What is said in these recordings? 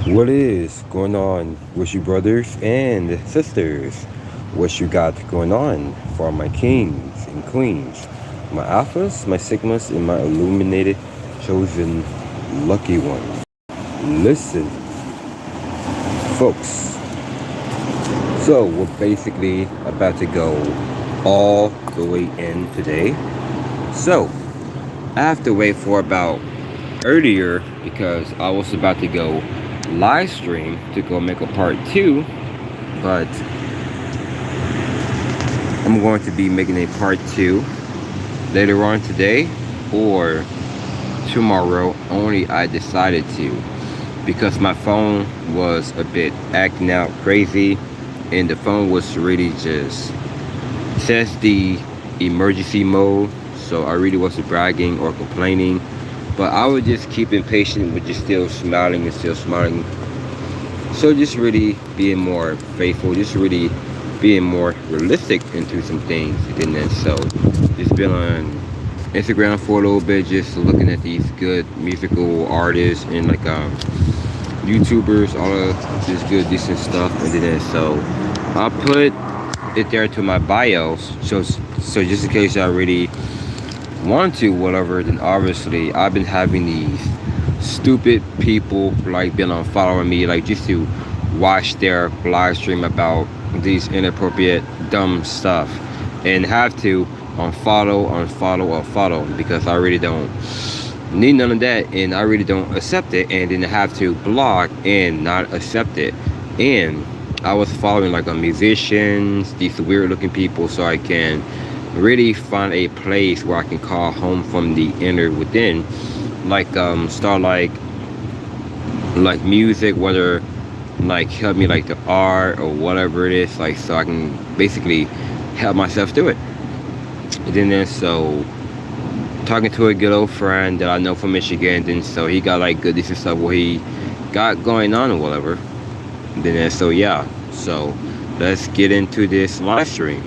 What is going on with you brothers and sisters? What you got going on for my kings and queens, my alphas, my sigmas, and my illuminated, chosen lucky ones? Listen, folks. So we're basically about to go all the way in today. So I have to wait for about earlier because I was about to go live stream to go make a part two, but I'm going to be making a part two later on today or tomorrow. Only I decided to because my phone was a bit acting out crazy, and the phone was really just says the emergency mode. So I really wasn't bragging or complaining, but I was just keeping patient with just still smiling and still smiling. So just really being more faithful, just really being more realistic into some things. And then so just been on Instagram for a little bit, just looking at these good musical artists and like YouTubers, all of this good decent stuff. And then so I put it there to my bios, so just in case I really want to whatever, then obviously I've been having these stupid people like been on following me like just to watch their live stream about these inappropriate dumb stuff and have to unfollow because I really don't need none of that, and I really don't accept it, and then have to block and not accept it. And I was following like a musicians, these weird looking people, so I can really find a place where I can call home from the inner within, like start like music, whether like help me like the art or whatever it is, like so I can basically help myself do it. And then so talking to a good old friend that I know from Michigan, then so he got like good decent stuff what he got going on or whatever. And then so yeah, so let's get into this live stream.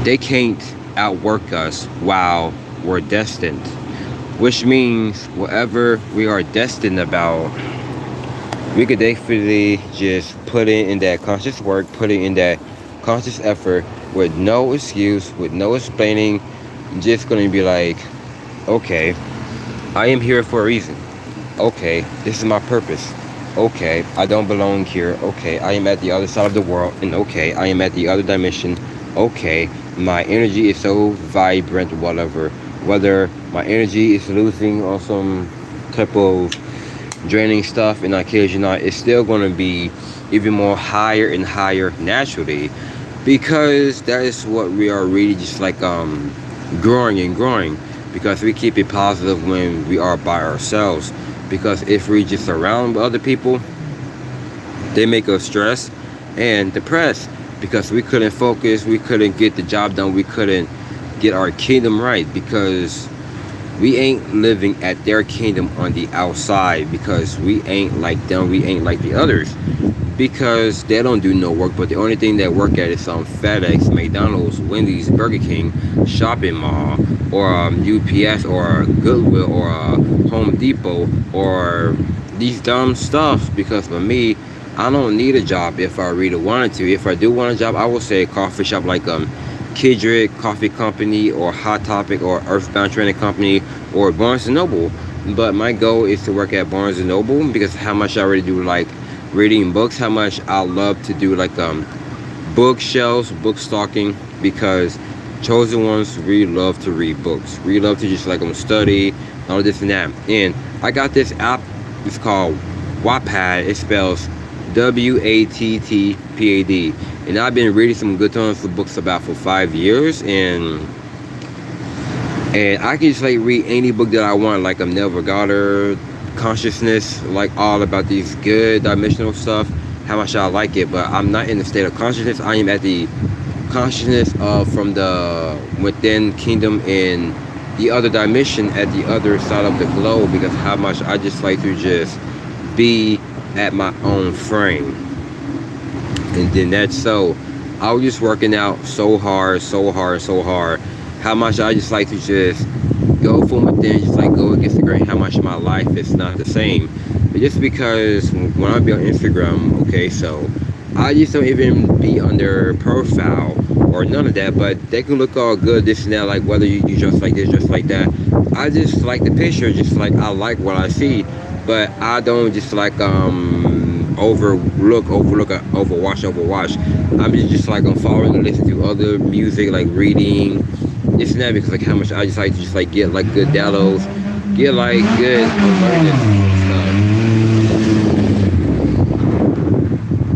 They can't outwork us while we're destined, which means whatever we are destined about, we could definitely just put in that conscious work, put in that conscious effort with no excuse, with no explaining, just gonna be like, okay, I am here for a reason. Okay, this is my purpose. Okay, I don't belong here. Okay, I am at the other side of the world, and okay, I am at the other dimension. Okay, my energy is so vibrant, whatever. Whether my energy is losing or some type of draining stuff, and I kid you not, it's still going to be even more higher and higher naturally, because that is what we are really just like growing and growing, because we keep it positive when we are by ourselves. Because if we just surround other people, they make us stressed and depressed because we couldn't focus, we couldn't get the job done, we couldn't get our kingdom right, because we ain't living at their kingdom on the outside, because we ain't like them, we ain't like the others, because they don't do no work, but the only thing they work at is FedEx, McDonald's, Wendy's, Burger King, shopping mall, or UPS, or Goodwill, or Home Depot, or these dumb stuff. Because for me, I don't need a job if I really wanted to. If I do want a job, I would say a coffee shop like Kidrick Coffee Company, or Hot Topic, or Earthbound Training Company, or Barnes and Noble. But my goal is to work at Barnes and Noble, because how much I already do like reading books, how much I love to do like bookshelves, book stalking, because chosen ones really love to read books, really love to just like study all this and that. And I got this app, it's called Wattpad. It spells Wattpad, and I've been reading some good tons of books about for 5 years, and I can just like read any book that I want, like Neville Goddard, consciousness, like all about these good dimensional stuff, how much I like it. But I'm not in the state of consciousness. I am at the consciousness of from the within kingdom in the other dimension at the other side of the globe, because how much I just like to just be at my own frame. And then that's so I was just working out so hard, how much I just like to just go from within, just like go against the grain, how much my life is not the same. just because when I be on Instagram, okay, so I just don't even be on their profile or none of that, but they can look all good, this and that, like whether you dress like this, just like that. I just like the picture, just like I like what I see, but I don't just like overwatch. I'm just like I'm following and listening to other music, like reading, this and that, because like how much I just like to just like get like good downloads, get like good awareness and stuff,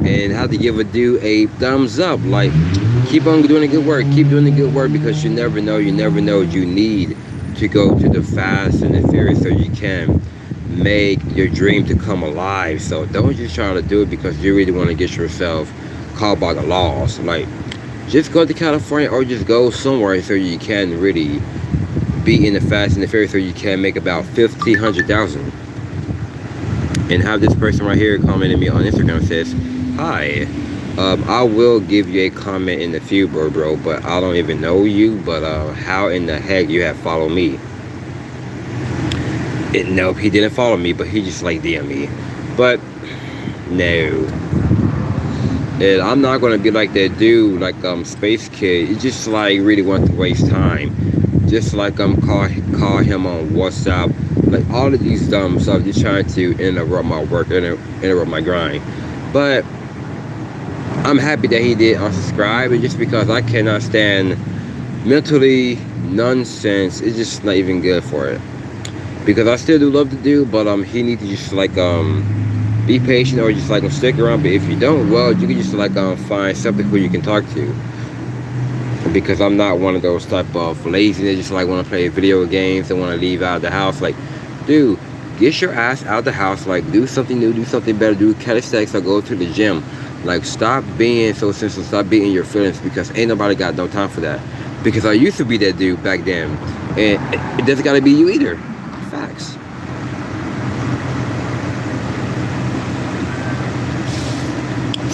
and have to give a dude a thumbs up. Like, keep on doing the good work, keep doing the good work, because you never know, you need to go to the Fast and the Furious so you can make your dream to come alive. So don't just try to do it because you really want to get yourself caught by the laws. Like, just go to California or just go somewhere so you can really be in the Fast and the Furious so you can make about 1,500,000. And have this person right here commenting me on Instagram says, hi, I will give you a comment in the future, bro, but I don't even know you, but how in the heck you have followed me? Nope, he didn't follow me, but he just like DM me. But no, and I'm not gonna be like that dude, like Space Kid. You just like really want to waste time, just like call him on WhatsApp, like all of these dumb stuff, just trying to interrupt my work, interrupt my grind. But I'm happy that he did unsubscribe, and just because I cannot stand mentally nonsense, it's just not even good for it. Because I still do love the dude, but he needs to just like be patient or just like stick around. But if you don't, well, you can just like find something who you can talk to. Because I'm not one of those type of lazy that just like want to play video games and want to leave out of the house. Like, dude, get your ass out of the house. Like, do something new, do something better, do calisthenics or go to the gym. Like, stop being so sensitive, stop being in your feelings, because ain't nobody got no time for that. Because I used to be that dude back then, and it doesn't gotta be you either. Facts.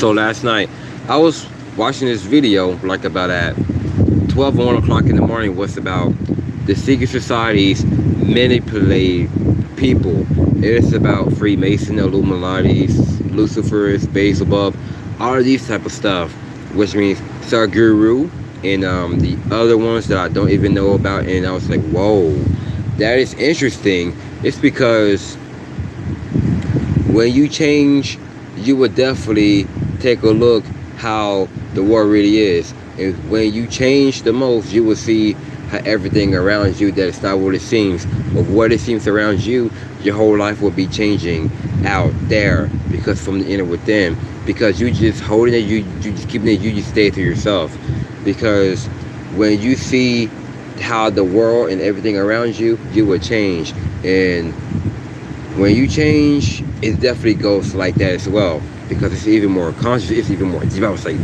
So last night I was watching this video like about at 12 or 1 o'clock in the morning. Was about the secret societies manipulate people. It's about Freemason, Illuminati's, Lucifer's, Beelzebub, all of these type of stuff, which means Sarguru and the other ones that I don't even know about. And I was like, whoa, that is interesting. It's because when you change, you would definitely take a look how the world really is. And when you change the most, you will see how everything around you, that it's not what it seems. But what it seems around you, your whole life will be changing out there, because from the inner within. Because you just holding it, you just keeping it, you just stay to yourself. Because when you see how the world and everything around you, you will change. And when you change, it definitely goes like that as well, because it's even more conscious, it's even more deep. I was like,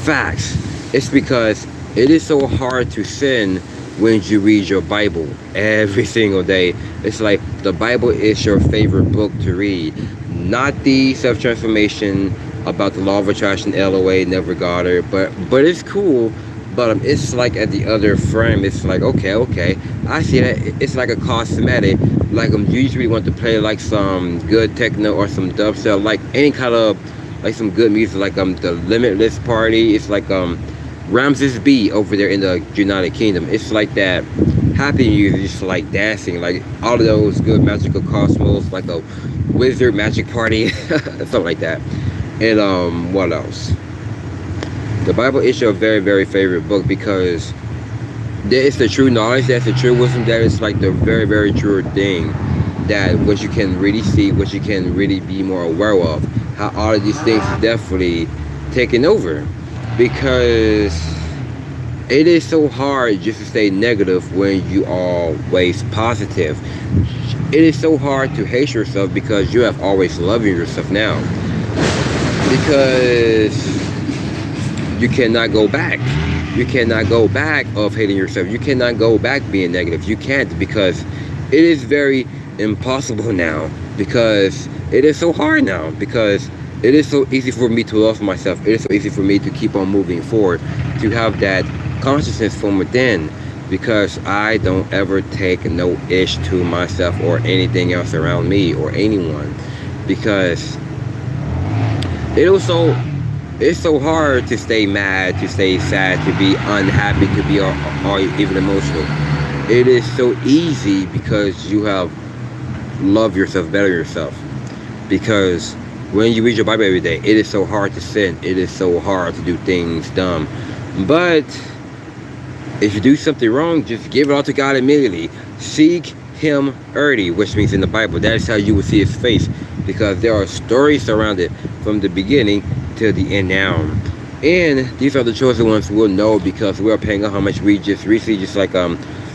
facts. It's because it is so hard to sin when you read your Bible every single day. It's like the Bible is your favorite book to read, not the self-transformation about the law of attraction, LOA, never got her, but it's cool. But it's like at the other frame, it's like, okay, I see that. It's like a cosmetic. Like you usually want to play like some good techno or some dubstep, like any kind of like some good music, like the Limitless Party. It's like Ramses B over there in the United Kingdom. It's like that happy music, just like dancing, like all of those good magical cosmos, like a wizard magic party, something like that. And what else? The Bible is your very, very favorite book, because it's the true knowledge, that's the true wisdom, that is like the very, very true thing, that what you can really see, what you can really be more aware of, how all of these things is definitely taking over. Because it is so hard just to stay negative when you are always positive. It is so hard to hate yourself because you have always loved yourself now. Because you cannot go back. You cannot go back of hating yourself. You cannot go back being negative. You can't, because it is very impossible now. Because it is so hard now. Because it is so easy for me to love myself. It is so easy for me to keep on moving forward, to have that consciousness from within. Because I don't ever take no ish to myself or anything else around me or anyone. because it was so it's so hard to stay mad, to stay sad, to be unhappy, to be or even emotional. It is so easy because you have love yourself, better yourself. Because when you read your Bible every day, it is so hard to sin. It is so hard to do things dumb. But if you do something wrong, just give it all to God immediately. Seek Him early, which means in the Bible, that is how you will see His face. Because there are stories surrounded from the beginning to the end now. And these are the chosen ones who will know, because we are paying how much we just recently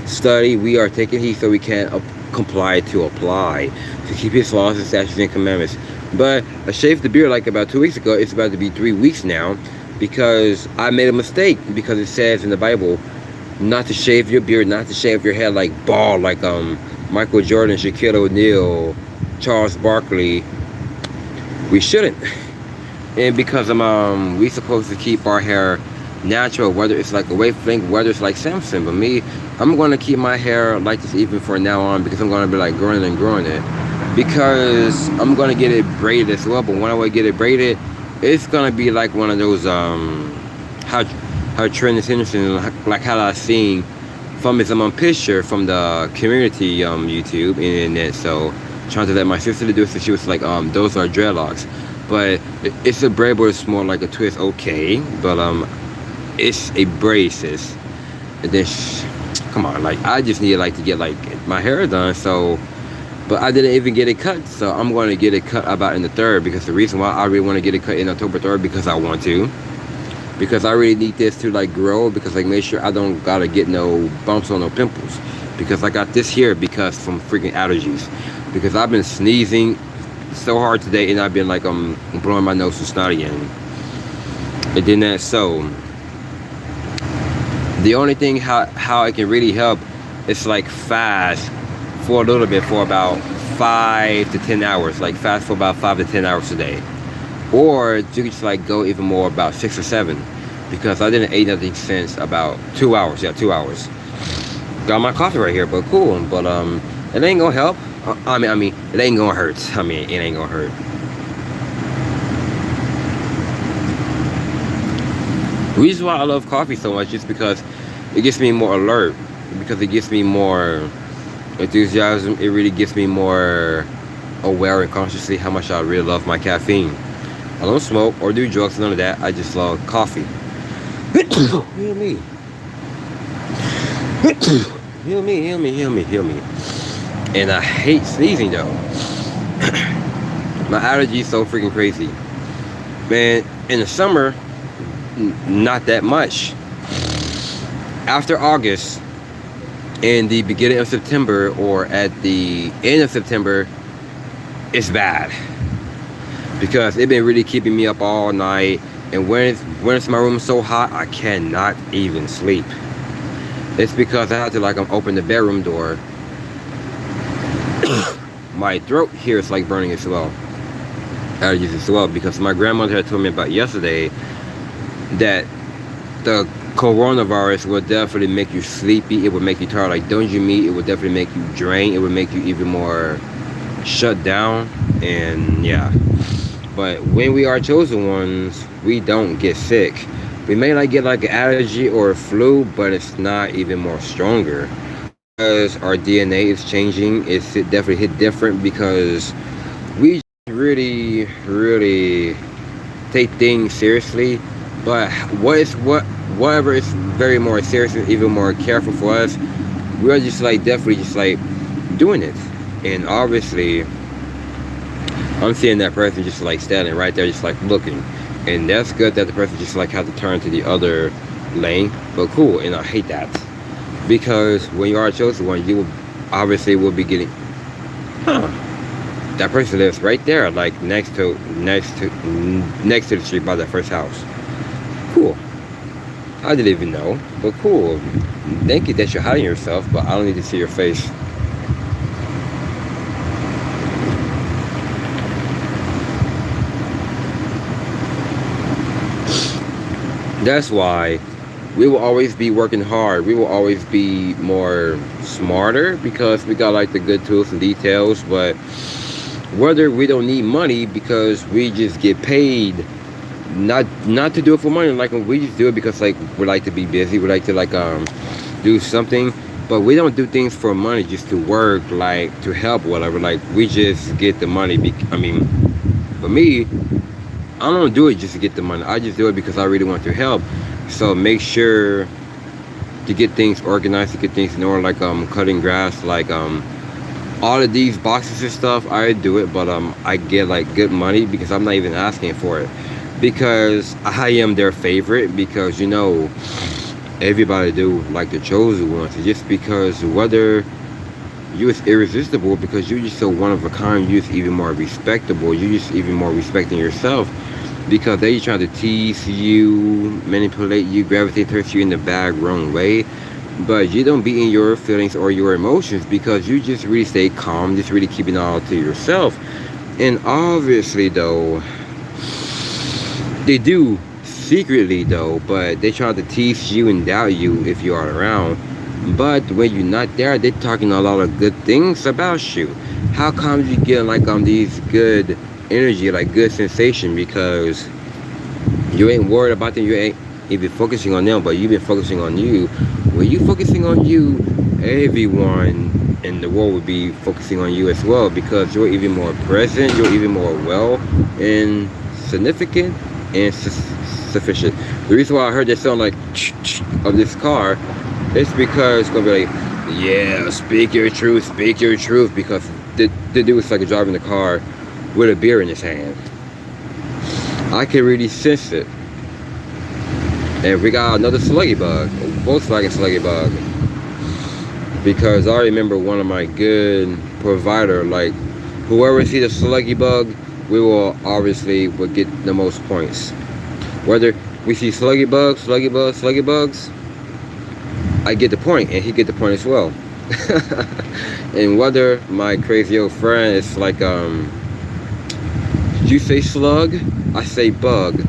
study. We are taking heed so we can comply to apply, to keep His laws and statutes and commandments. But I shaved the beard like about 2 weeks ago. It's about to be 3 weeks now, because I made a mistake, because it says in the Bible not to shave your beard, not to shave your head like bald, like Michael Jordan, Shaquille O'Neal, Charles Barkley. We shouldn't. And because we supposed to keep our hair natural, whether it's like a wave length, whether it's like Samson. But me, I'm going to keep my hair like this even from now on, because I'm going to be like growing it, because I'm going to get it braided as well. But when I get it braided, it's going to be like one of those how Trent Henderson, like how I seen from his picture from the community YouTube internet. So trying to let my sister do it, so she was like, those are dreadlocks. But it's a braid, but it's more like a twist, okay. But it's a braid, sis. And then come on, like I just need like to get like my hair done. So, but I didn't even get it cut, so I'm going to get it cut about in the 3rd, because the reason why I really want to get it cut in October 3rd, because I want to, because I really need this to like grow, because like make sure I don't gotta get no bumps or no pimples, because I got this here because from freaking allergies, because I've been sneezing so hard today, and I've been like blowing my nose and snotty, and then that. So the only thing how it can really help is like fast for a little bit, for about 5 to 10 hours, like fast for about 5 to 10 hours a day. Or you could just like go even more, about 6 or 7, because I didn't eat nothing since about 2 hours. Yeah, 2 hours. Got my coffee right here, but cool. But it ain't gonna help. I mean, it ain't gonna hurt. I mean, it ain't gonna hurt. The reason why I love coffee so much is because it gets me more alert, because it gets me more enthusiasm. It really gets me more aware and consciously how much I really love my caffeine. I don't smoke or do drugs, none of that. I just love coffee. Heal me. Heal me, heal me, heal me, heal me. And I hate sneezing though. My allergy is so freaking crazy. Man, in the summer, not that much. After August, in the beginning of September, or at the end of September, it's bad. Because it's been really keeping me up all night, and when it's my room so hot, I cannot even sleep. It's because I have to like open the bedroom door. My throat here is like burning as well, allergies as well, because my grandmother had told me about yesterday that the coronavirus will definitely make you sleepy. It will make you tired. Like, don't you mean? It will definitely make you drain. It will make you even more shut down. And yeah. But when we are chosen ones, we don't get sick. We may like get like an allergy or a flu, but it's not even more stronger, because our DNA is changing. It's definitely hit different, because we really take things seriously. But whatever is very more serious and even more careful for us, we are just like definitely just like doing it. And obviously I'm seeing that person just like standing right there, just like looking, and that's good that the person just like had to turn to the other lane. But cool. And I hate that, because when you are a chosen one, you obviously will be getting that person lives right there, like next to the street by that first house. Cool. I didn't even know, but cool. Thank you that you're hiding yourself, but I don't need to see your face. That's why we will always be working hard. We will always be more smarter, because we got like the good tools and details. But whether we don't need money because we just get paid not to do it for money. Like we just do it because like we like to be busy, we like to like do something, but we don't do things for money just to work, like to help whatever. Like we just get the money. I mean, for me, I don't do it just to get the money. I just do it because I really want to help. So make sure to get things organized, to get things in order, like cutting grass, like all of these boxes and stuff. I do it, but I get like good money because I'm not even asking for it, because I am their favorite, because you know everybody do like the chosen ones, just because whether you is irresistible, because you just so one of a kind, you just even more respectable, you just even more respecting yourself, because they trying to tease you, manipulate you, gravitate towards you in the bad wrong way, but you don't be in your feelings or your emotions, because you just really stay calm, just really keeping it all to yourself. And obviously though, they do secretly though, but they try to tease you and doubt you if you are around. But when you're not there, they're talking a lot of good things about you. How come you get like these good energy, like good sensation, because you ain't worried about them, you ain't even focusing on them, but you've been focusing on you. When you focusing on you, everyone in the world will be focusing on you as well, because you're even more present, you're even more well and significant and sufficient. The reason why I heard that sound like of this car, it's because it's gonna be like, yeah, speak your truth, because the dude was like driving the car with a beer in his hand. I can really sense it. And we got another sluggy bug, Volkswagen sluggy bug, because I remember one of my good provider, like whoever see the sluggy bug, we will obviously would get the most points. Whether we see sluggy bugs, I get the point and he get the point as well. And whether my crazy old friend is like you say slug, I say bug,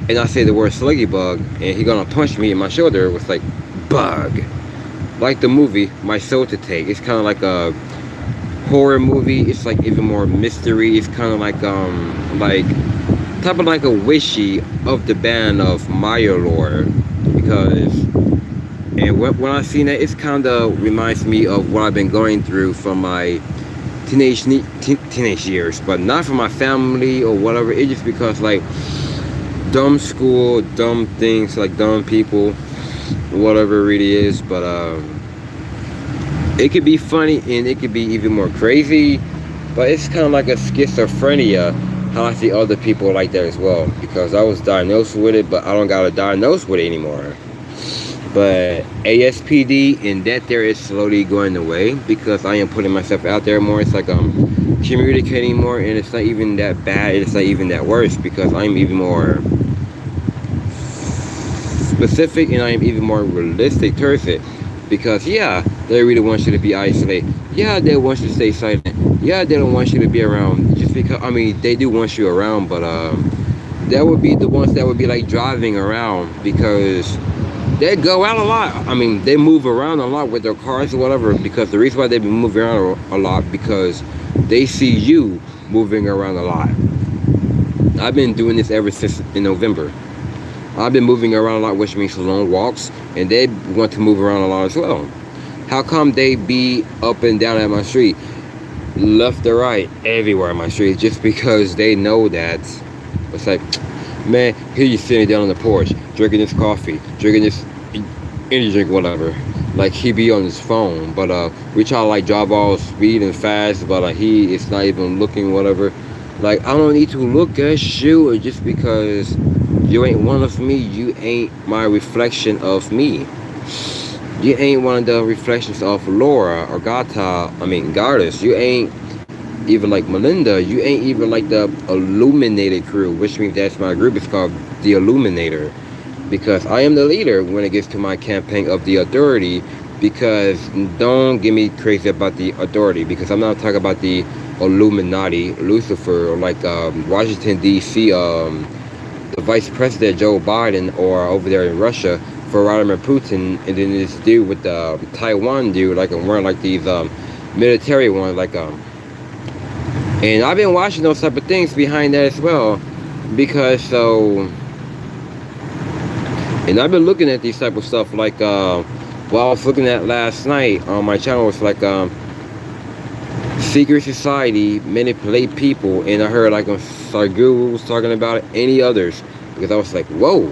and I say the word sluggy bug, and he gonna punch me in my shoulder with like bug, like the movie My Soul to Take. It's kind of like a horror movie. It's like even more mystery. It's kind of like type of like a wishy of the band of Maya lore, because and when I seen that, it's kind of reminds me of what I've been going through from my teenage years, but not from my family or whatever. It's just because like dumb school, dumb things, like dumb people, whatever it really is. But it could be funny and it could be even more crazy, but it's kind of like a schizophrenia, how I see other people like that as well, because I was diagnosed with it, but I don't got to diagnose with it anymore. But ASPD and that there is slowly going away, because I am putting myself out there more. It's like I'm communicating more, and it's not even that bad, it's not even that worse, because I'm even more specific and I'm even more realistic towards it. Because yeah, they really want you to be isolated. Yeah, they want you to stay silent. Yeah, they don't want you to be around, just because, I mean, they do want you around, but that would be the ones that would be like driving around, because they go out a lot. I mean, they move around a lot with their cars or whatever, because the reason why they've been moving around a lot, because they see you moving around a lot. I've been doing this ever since in November. I've been moving around a lot, which means long walks, and they want to move around a lot as well. How come they be up and down at my street, left or right, everywhere on my street, just because they know that it's like, man, here you sitting down on the porch, drinking this coffee, drinking this energy drink, whatever. Like he be on his phone, but we try to like drive all speed and fast, but he is not even looking, whatever. Like I don't need to look at you just because you ain't one of me. You ain't my reflection of me. You ain't one of the reflections of Laura or Goddess. You ain't even like Melinda. You ain't even like the Illuminated crew, which means that's my group. It's called the Illuminator, because I am the leader when it gets to my campaign of the authority. Because don't get me crazy about the authority, because I'm not talking about the Illuminati, Lucifer, or like Washington D.C. The Vice President Joe Biden, or over there in Russia for Vladimir Putin, and then this dude with the Taiwan dude, like I'm wearing like these military ones, like And I've been watching those type of things behind that as well, because and I've been looking at these type of stuff like what I was looking at last night on my channel was like secret society manipulate people, and I heard like Sargu was talking about it, any others, because I was like, whoa,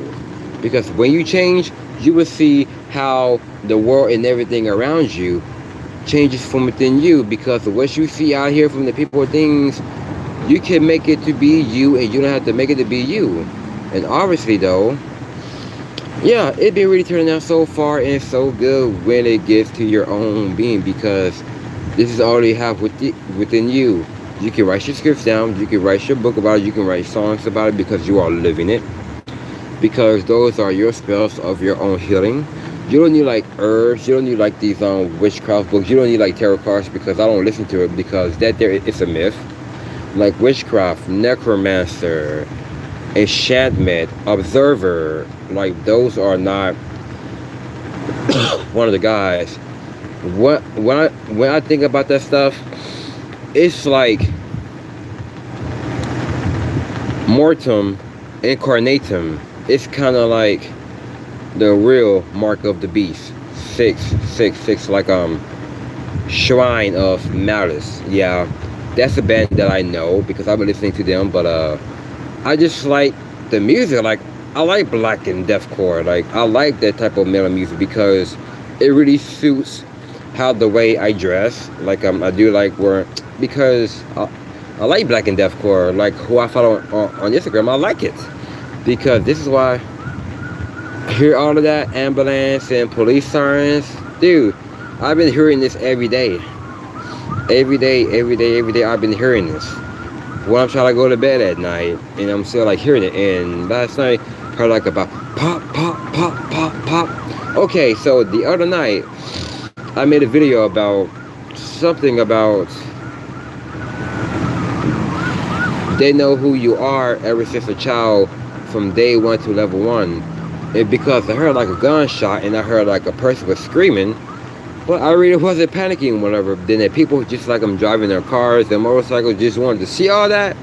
because when you change, you will see how the world and everything around you changes from within you, because of what you see out here from the people and things, you can make it to be you, and you don't have to make it to be you. And obviously though, yeah, it been really turning out so far and so good when it gets to your own being, because this is all you have within you. You can write your scripts down, you can write your book about it, you can write songs about it, because you are living it, because those are your spells of your own healing. You don't need like herbs, you don't need like these witchcraft books, you don't need like tarot cards, because I don't listen to it, because that there it's a myth. Like witchcraft, necromancer, enchantment, observer, like those are not one of the guys. When I think about that stuff, it's like mortem incarnatum. It's kind of like the real mark of the beast, 666, like shrine of malice. Yeah, that's a band that I know because I've been listening to them. But I just like the music. Like I like black and deathcore. Like I like that type of metal music because it really suits how the way I dress. Like I do like because I like black and deathcore. Like who I follow on Instagram, I like it because this is why I hear all of that ambulance and police sirens. Dude, I've been hearing this every day. Every day I've been hearing this when I'm trying to go to bed at night, and I'm still like hearing it. And last night I heard like about pop pop pop pop pop. Okay, so the other night I made a video about something about they know who you are ever since a child from day 1 to level 1. And because I heard like a gunshot and I heard like a person was screaming, but I really wasn't panicking whatever. Then the people just like them driving their cars and motorcycles just wanted to see all that.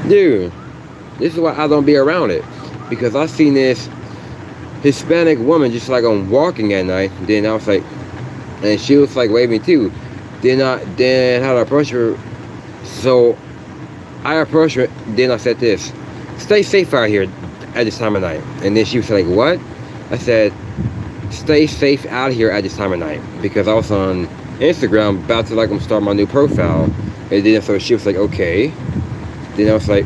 Dude, this is why I don't be around it, because I seen this Hispanic woman just like I'm walking at night. Then I was like, and she was like waving too. Then how to approach her. So I approached her. Then I said this: "Stay safe out here at this time of night." And then she was like, "What?" I said, "Stay safe out here at this time of night," because I was on Instagram about to like start my new profile. And then so she was like, "Okay." Then I was like,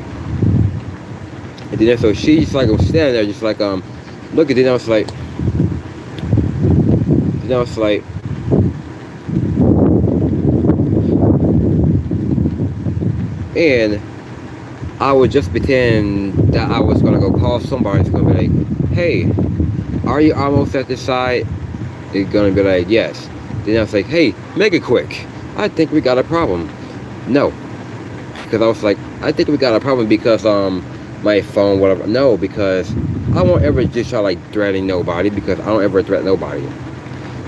and then so she just like was standing there just like look at. Then I was like, and I would just pretend that I was gonna go call somebody. It's gonna be like, "Hey, are you almost at the side?" It's gonna be like, "Yes." Then I was like, "Hey, make it quick. I think we got a problem." No, because I was like, "I think we got a problem because my phone, whatever." No, because I won't ever just try like threatening nobody, because I don't ever threaten nobody.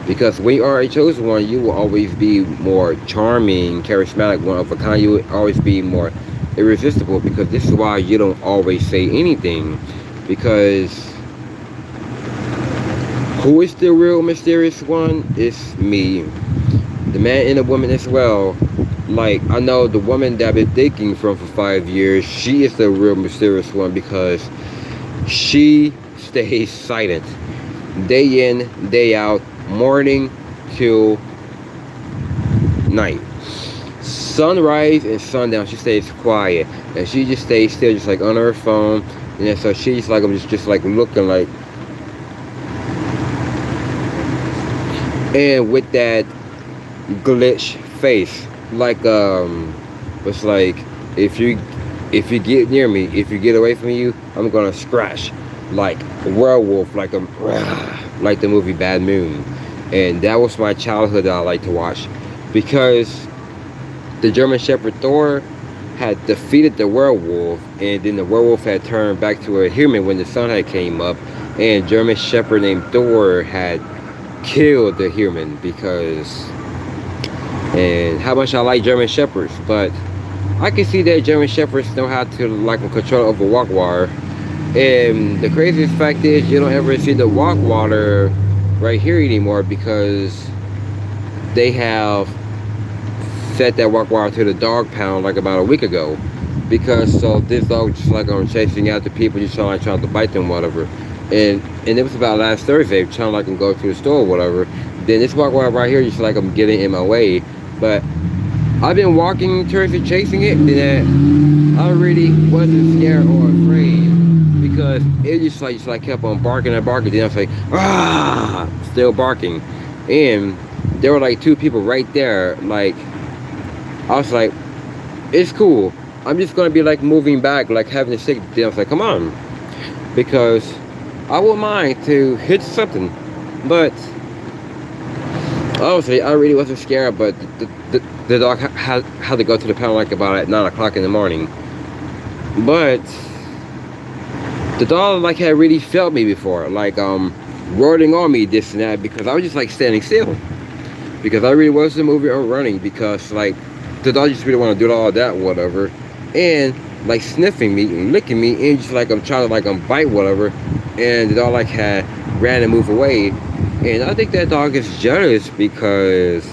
Because when you are a chosen one, you will always be more charming, charismatic, one of a kind. You will always be more irresistible, because this is why you don't always say anything. Because who is the real mysterious one? It's me. The man and the woman as well. Like, I know the woman that I've been thinking from for 5 years, she is the real mysterious one, because she stays silent. Day in, day out, morning till night. Sunrise and sundown, she stays quiet. And she just stays still, just like on her phone. And then so she's like, I'm just like looking like, and with that glitch face, like it's like, if you get near me, if you get away from you, I'm gonna scratch like a werewolf, like like the movie Bad Moon. And that was my childhood that I like to watch, because the German Shepherd Thor had defeated the werewolf, and then the werewolf had turned back to a human when the sun had came up, and German Shepherd named Thor had killed the human. Because, and how much I like German Shepherds, but I can see that German Shepherds know how to like control over walk water. And the craziest fact is you don't ever see the walk water right here anymore because they have set that walk water to the dog pound like about a week ago. Because so this dog just like chasing after people, just trying to bite them, whatever. And it was about last Thursday, trying to like go to the store or whatever. Then this walk water right here, just like I'm getting in my way. But I've been walking towards it, chasing it, and I really wasn't scared or afraid because it just like kept on barking and barking. Then I was like, ah, still barking, and there were like two people right there. Like I was like, it's cool. I'm just gonna be like moving back, like having a stick. Then I was like, come on, because I wouldn't mind to hit something, but honestly, I really wasn't scared. But the dog had to go to the pound like about at 9 o'clock in the morning. But the dog like had really felt me before, like roaring on me, this and that, because I was just like standing still, because I really wasn't moving or running, because like the dog just really want to do all that, whatever, and like sniffing me and licking me, and just like I'm trying to like bite whatever, and the dog like had ran and moved away. And I think that dog is jealous because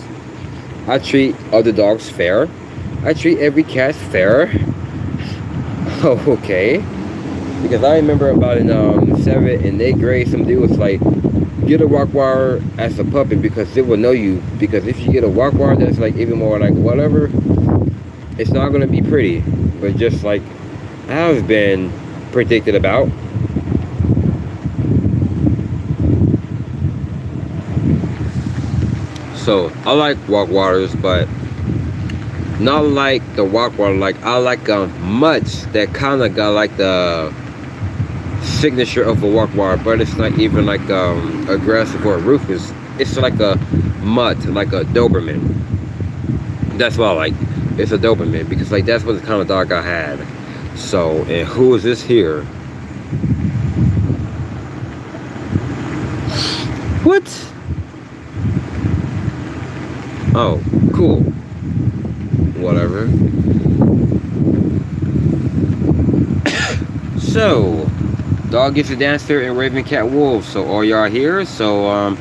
I treat other dogs fair. I treat every cat fair. Oh, okay. Because I remember about in 7th and 8th grade, some dude was like, get a walk wire as a puppy because it will know you. Because if you get a walk wire that's like even more like whatever, it's not going to be pretty. But just like I've been predicted about. So I like walk waters, but not like the walk water. Like I like mutts that kind of got like the signature of a walk water, but it's not even like aggressive or ruthless. It's like a mutt, like a Doberman. That's what I like. It's a Doberman because like that's what the kind of dog I had. So, and who is this here? What? Oh, cool. Whatever. So, dog gets a dancer and Raven Cat Wolf. So all y'all here. So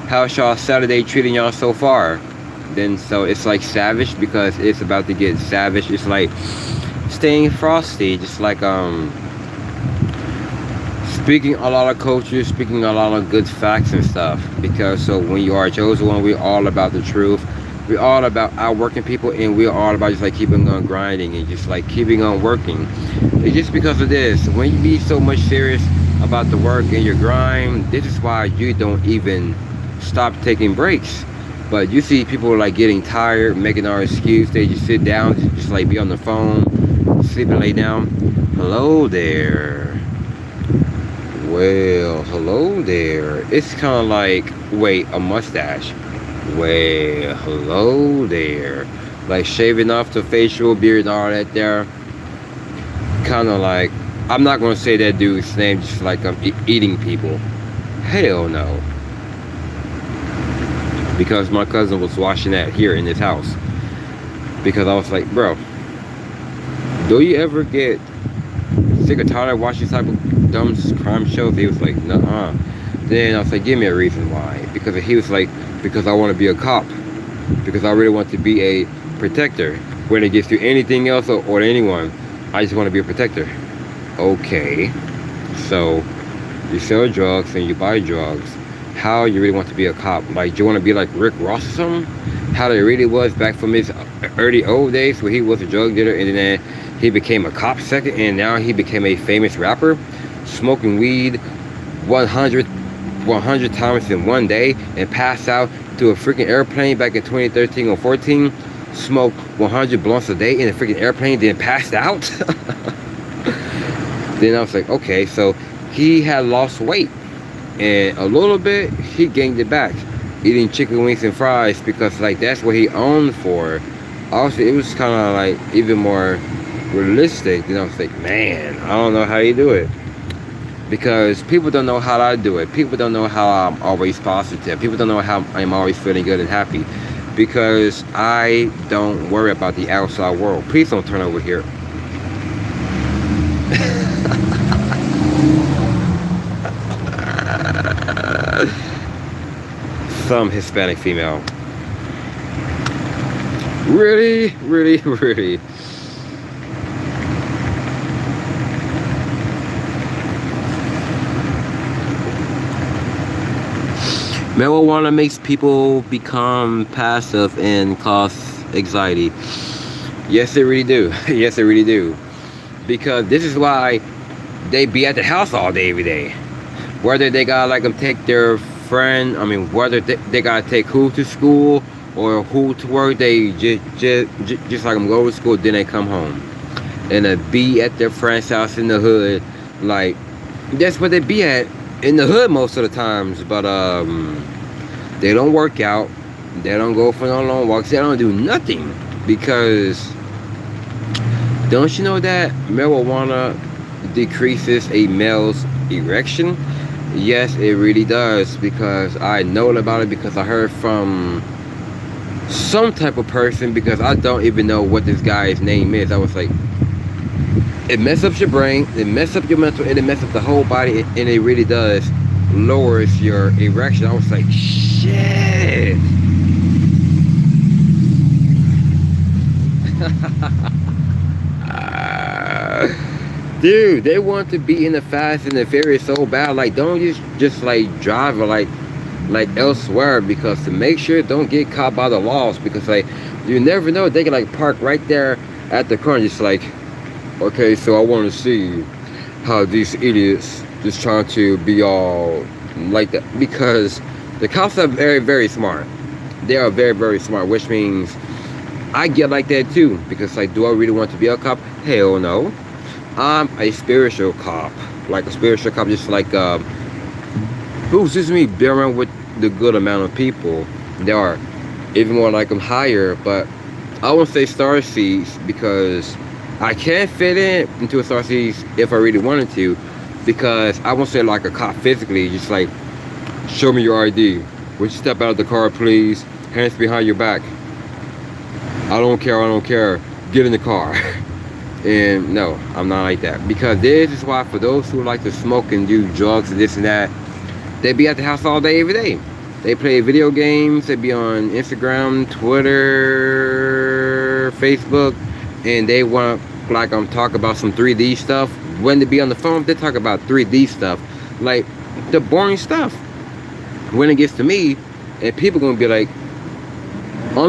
how's y'all Saturday treating y'all so far? Then so it's like savage because it's about to get savage. It's like staying frosty, just like speaking a lot of culture, speaking a lot of good facts and stuff. Because so when you are a chosen one, we're all about the truth. We're all about outworking people, and we're all about just like keeping on grinding and just like keeping on working. It's just because of this. When you be so much serious about the work and your grind, this is why you don't even stop taking breaks. But you see people like getting tired, making our excuse. They just sit down, just like be on the phone, sleep and lay down. Hello there. Well, hello there. It's kind of like, wait, a mustache. Well, hello there. Like shaving off the facial beard and all that there. Kind of like, I'm not going to say that dude's name, just like I'm eating people. Hell no. Because my cousin was watching that here in this house. Because I was like, bro, do you ever get sick or tired of watching type of dumb crime shows? He was like, nuh-uh. Then I was like, give me a reason why. Because he was like, because I want to be a cop. Because I really want to be a protector. When it gets to anything else or anyone, I just want to be a protector. Okay. So, you sell drugs and you buy drugs. How you really want to be a cop? Like, do you want to be like Rick Ross or something? How it really was back from his early old days where he was a drug dealer and then he became a cop second and now he became a famous rapper smoking weed 100 times in one day and passed out to a freaking airplane back in 2013 or 14, smoked 100 blunts a day in a freaking airplane, then passed out. Then I was like, okay, so he had lost weight and a little bit he gained it back eating chicken wings and fries because like that's what he owned for. Also, it was kind of like even more realistic. Then I was like, man, I don't know how you do it. Because people don't know how I do it. People don't know how I'm always positive. People don't know how I'm always feeling good and happy. because I don't worry about the outside world. Please don't turn over here. Some Hispanic female. Really, really, really. Marijuana makes people become passive and cause anxiety. Yes, they really do. Yes, they really do. Because this is why they be at the house all day, every day. Whether they gotta like them take their friend, whether they gotta take who to school or who to work, they just like them go to school, then they come home. And be at their friend's house in the hood. Like, that's where they be at. In the hood most of the times, but they don't work out, they don't go for no long walks, they don't do nothing, because don't you know that marijuana decreases a male's erection? Yes, it really does, because I know about it, because I heard from some type of person, because I don't even know what this guy's name is. I was like, it messes up your brain, it messes up your mental, and it messes up the whole body, and it really does lowers your erection. I was like, shit. Dude, they want to be in the Fast and the Furious so bad. Like, don't just like drive or like elsewhere, because to make sure don't get caught by the laws, because like you never know, they can like park right there at the corner, just like, okay, so I want to see how these idiots just trying to be all like that, because the cops are very, very smart. They are very, very smart, which means I get like that too, because like, do I really want to be a cop? Hell no. I'm a spiritual cop, like a spiritual cop, just like who's just me be around with the good amount of people. They are even more like I'm higher, but I won't say star seeds, because I can't fit into a star seeds if I really wanted to, because I won't say like a cop physically, just like, show me your ID. Would you step out of the car, please? Hands behind your back. I don't care. Get in the car. And no, I'm not like that, because this is why, for those who like to smoke and do drugs and this and that, they be at the house all day, every day. They play video games, they be on Instagram, Twitter, Facebook, and they want like talk about some 3D stuff. When they be on the phone, they talk about 3D stuff, like the boring stuff. When it gets to me, and people gonna be like,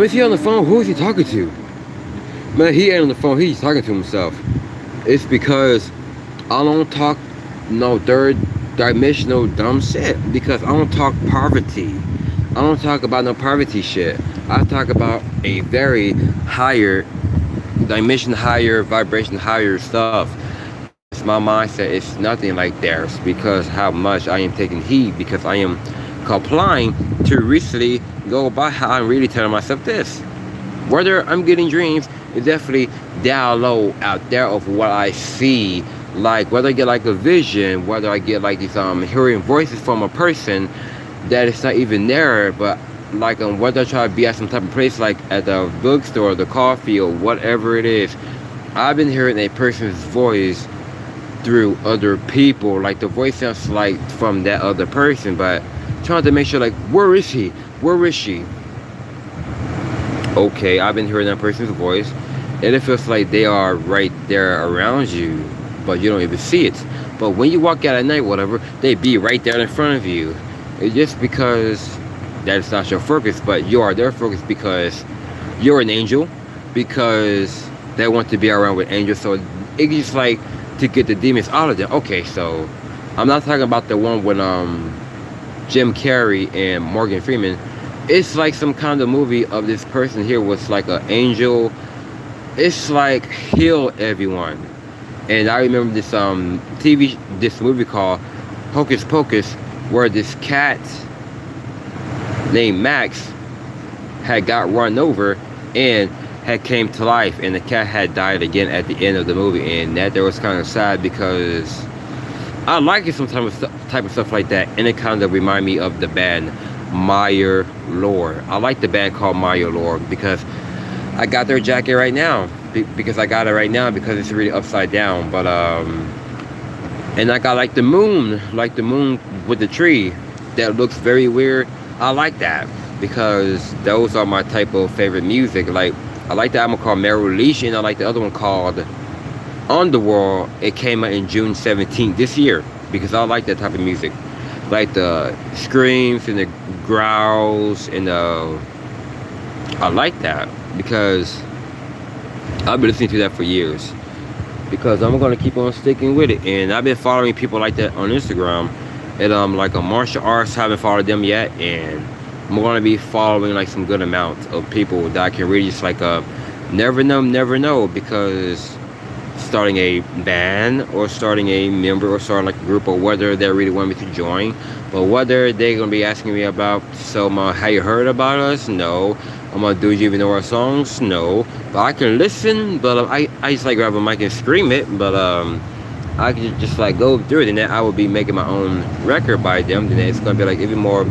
is he on the phone? Who is he talking to? Man, he ain't on the phone, he's talking to himself. It's because I don't talk no third dimensional dumb shit, because I don't talk poverty. I don't talk about no poverty shit. I talk about a very higher dimension, higher vibration, higher stuff. It's my mindset. It's nothing like theirs, because how much I am taking heed, because I am complying to recently go by how I'm really telling myself this. Whether I'm getting dreams, it's definitely down low out there of what I see. Like, whether I get like a vision, whether I get like these hearing voices from a person that is not even there, but like whether I try to be at some type of place, like at the bookstore, the coffee, or whatever it is, I've been hearing a person's voice through other people. Like, the voice sounds like from that other person, but trying to make sure, like, where is he? Where is she? Okay, I've been hearing that person's voice, and it feels like they are right there around you, but you don't even see it. But when you walk out at night, whatever, they be right there in front of you. It's just because that's not your focus, but you are their focus, because you're an angel, because they want to be around with angels. So it's just like to get the demons out of them. Okay, so I'm not talking about the one with Jim Carrey and Morgan Freeman. It's like some kind of movie of this person here was like an angel. It's like heal everyone. And I remember this this movie called Hocus Pocus, where this cat named Max had got run over and had came to life, and the cat had died again at the end of the movie. And that there was kind of sad, because I like it sometimes, type of stuff like that, and it kind of remind me of the band Meyer Lore. I like the band called Meyer Lore because I got their jacket right now. Because I got it right now because it's really upside down. But and I got like the moon with the tree that looks very weird. I like that because those are my type of favorite music. Like I like the album called Merrill Leash, and I like the other one called Underworld. It came out in June 17th this year because I like that type of music, like the screams and the growls and I like that because I've been listening to that for years because I'm gonna keep on sticking with it. And I've been following people like that on Instagram, and like a martial arts, haven't followed them yet, and I'm gonna be following like some good amount of people that I can really just like never know because starting a band or starting a member or starting like a group, or whether they really want me to join, but whether they're gonna be asking me about, so how you heard about us? No. I'm gonna do you even know our songs? No. But I can listen, but I just like grab a mic and scream it, but I can just like go through it, and then I will be making my own record by them. Then it's gonna be like even more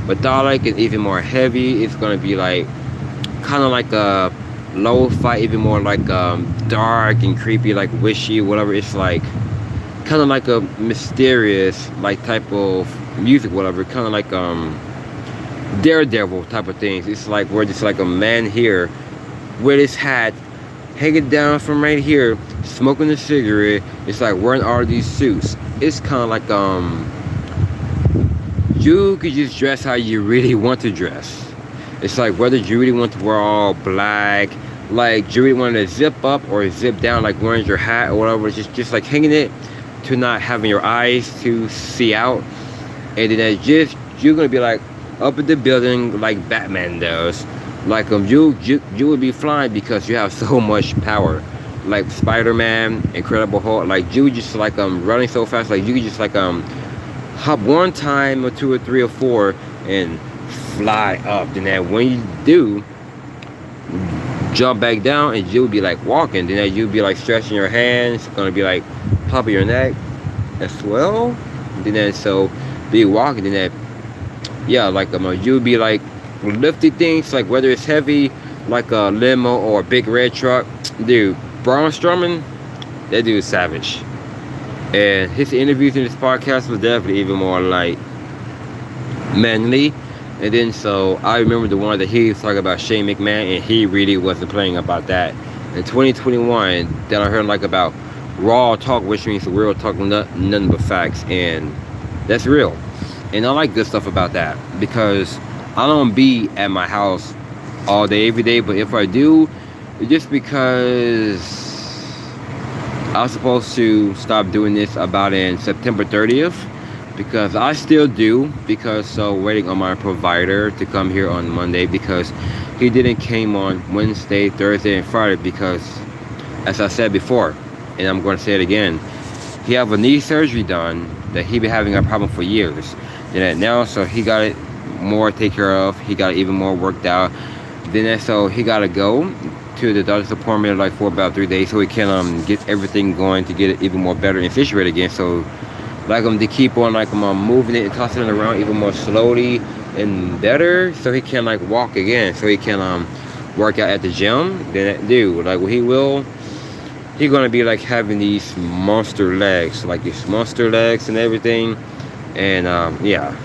methodic and even more heavy. It's gonna be like kind of like a lo-fi, even more like dark and creepy, like wishy, whatever. It's like kind of like a mysterious like type of music, whatever. Kind of like Daredevil type of things. It's like we're just like a man here with his hat hanging down from right here, smoking a cigarette. It's like wearing all these suits. It's kind of like you could just dress how you really want to dress. It's like whether you really want to wear all black, like you really want to zip up or zip down, like wearing your hat or whatever, just like hanging it to not having your eyes to see out, and then just you're gonna be like up in the building like Batman does. Like you would be flying because you have so much power, like Spider-Man, Incredible Hulk. Like you just like running so fast, like you could just like hop one time or two or three or four and fly up, and then when you do jump back down, and you'll be like walking, then you'll be like stretching your hands, it's gonna be like popping your neck as well, and then so be walking, and then yeah, like you'll be like lifting things, like whether it's heavy like a limo or a big red truck. Dude, Braun Strowman, that dude is savage, and his interviews in this podcast was definitely even more like manly. And then so I remember the one that he was talking about Shane McMahon, and he really wasn't playing about that. In 2021, then I heard like about raw talk, which means real talk, nothing but facts, and that's real. And I like good stuff about that because I don't be at my house all day every day, but if I do, it's just because I was supposed to stop doing this about in September 30th, because I still do, because so waiting on my provider to come here on Monday, because he didn't came on Wednesday, Thursday, and Friday, because as I said before, and I'm going to say it again, he have a knee surgery done that he been having a problem for years. And now, so he got it more taken care of, he got it even more worked out. Then so he got to go to the doctor's appointment like for about 3 days so he can get everything going to get it even more better and situated again. So like to keep on like moving it and tossing it around even more slowly and better, so he can like walk again, so he can work out at the gym. Then that dude, like he's gonna be like having these monster legs, like these monster legs and everything. And yeah,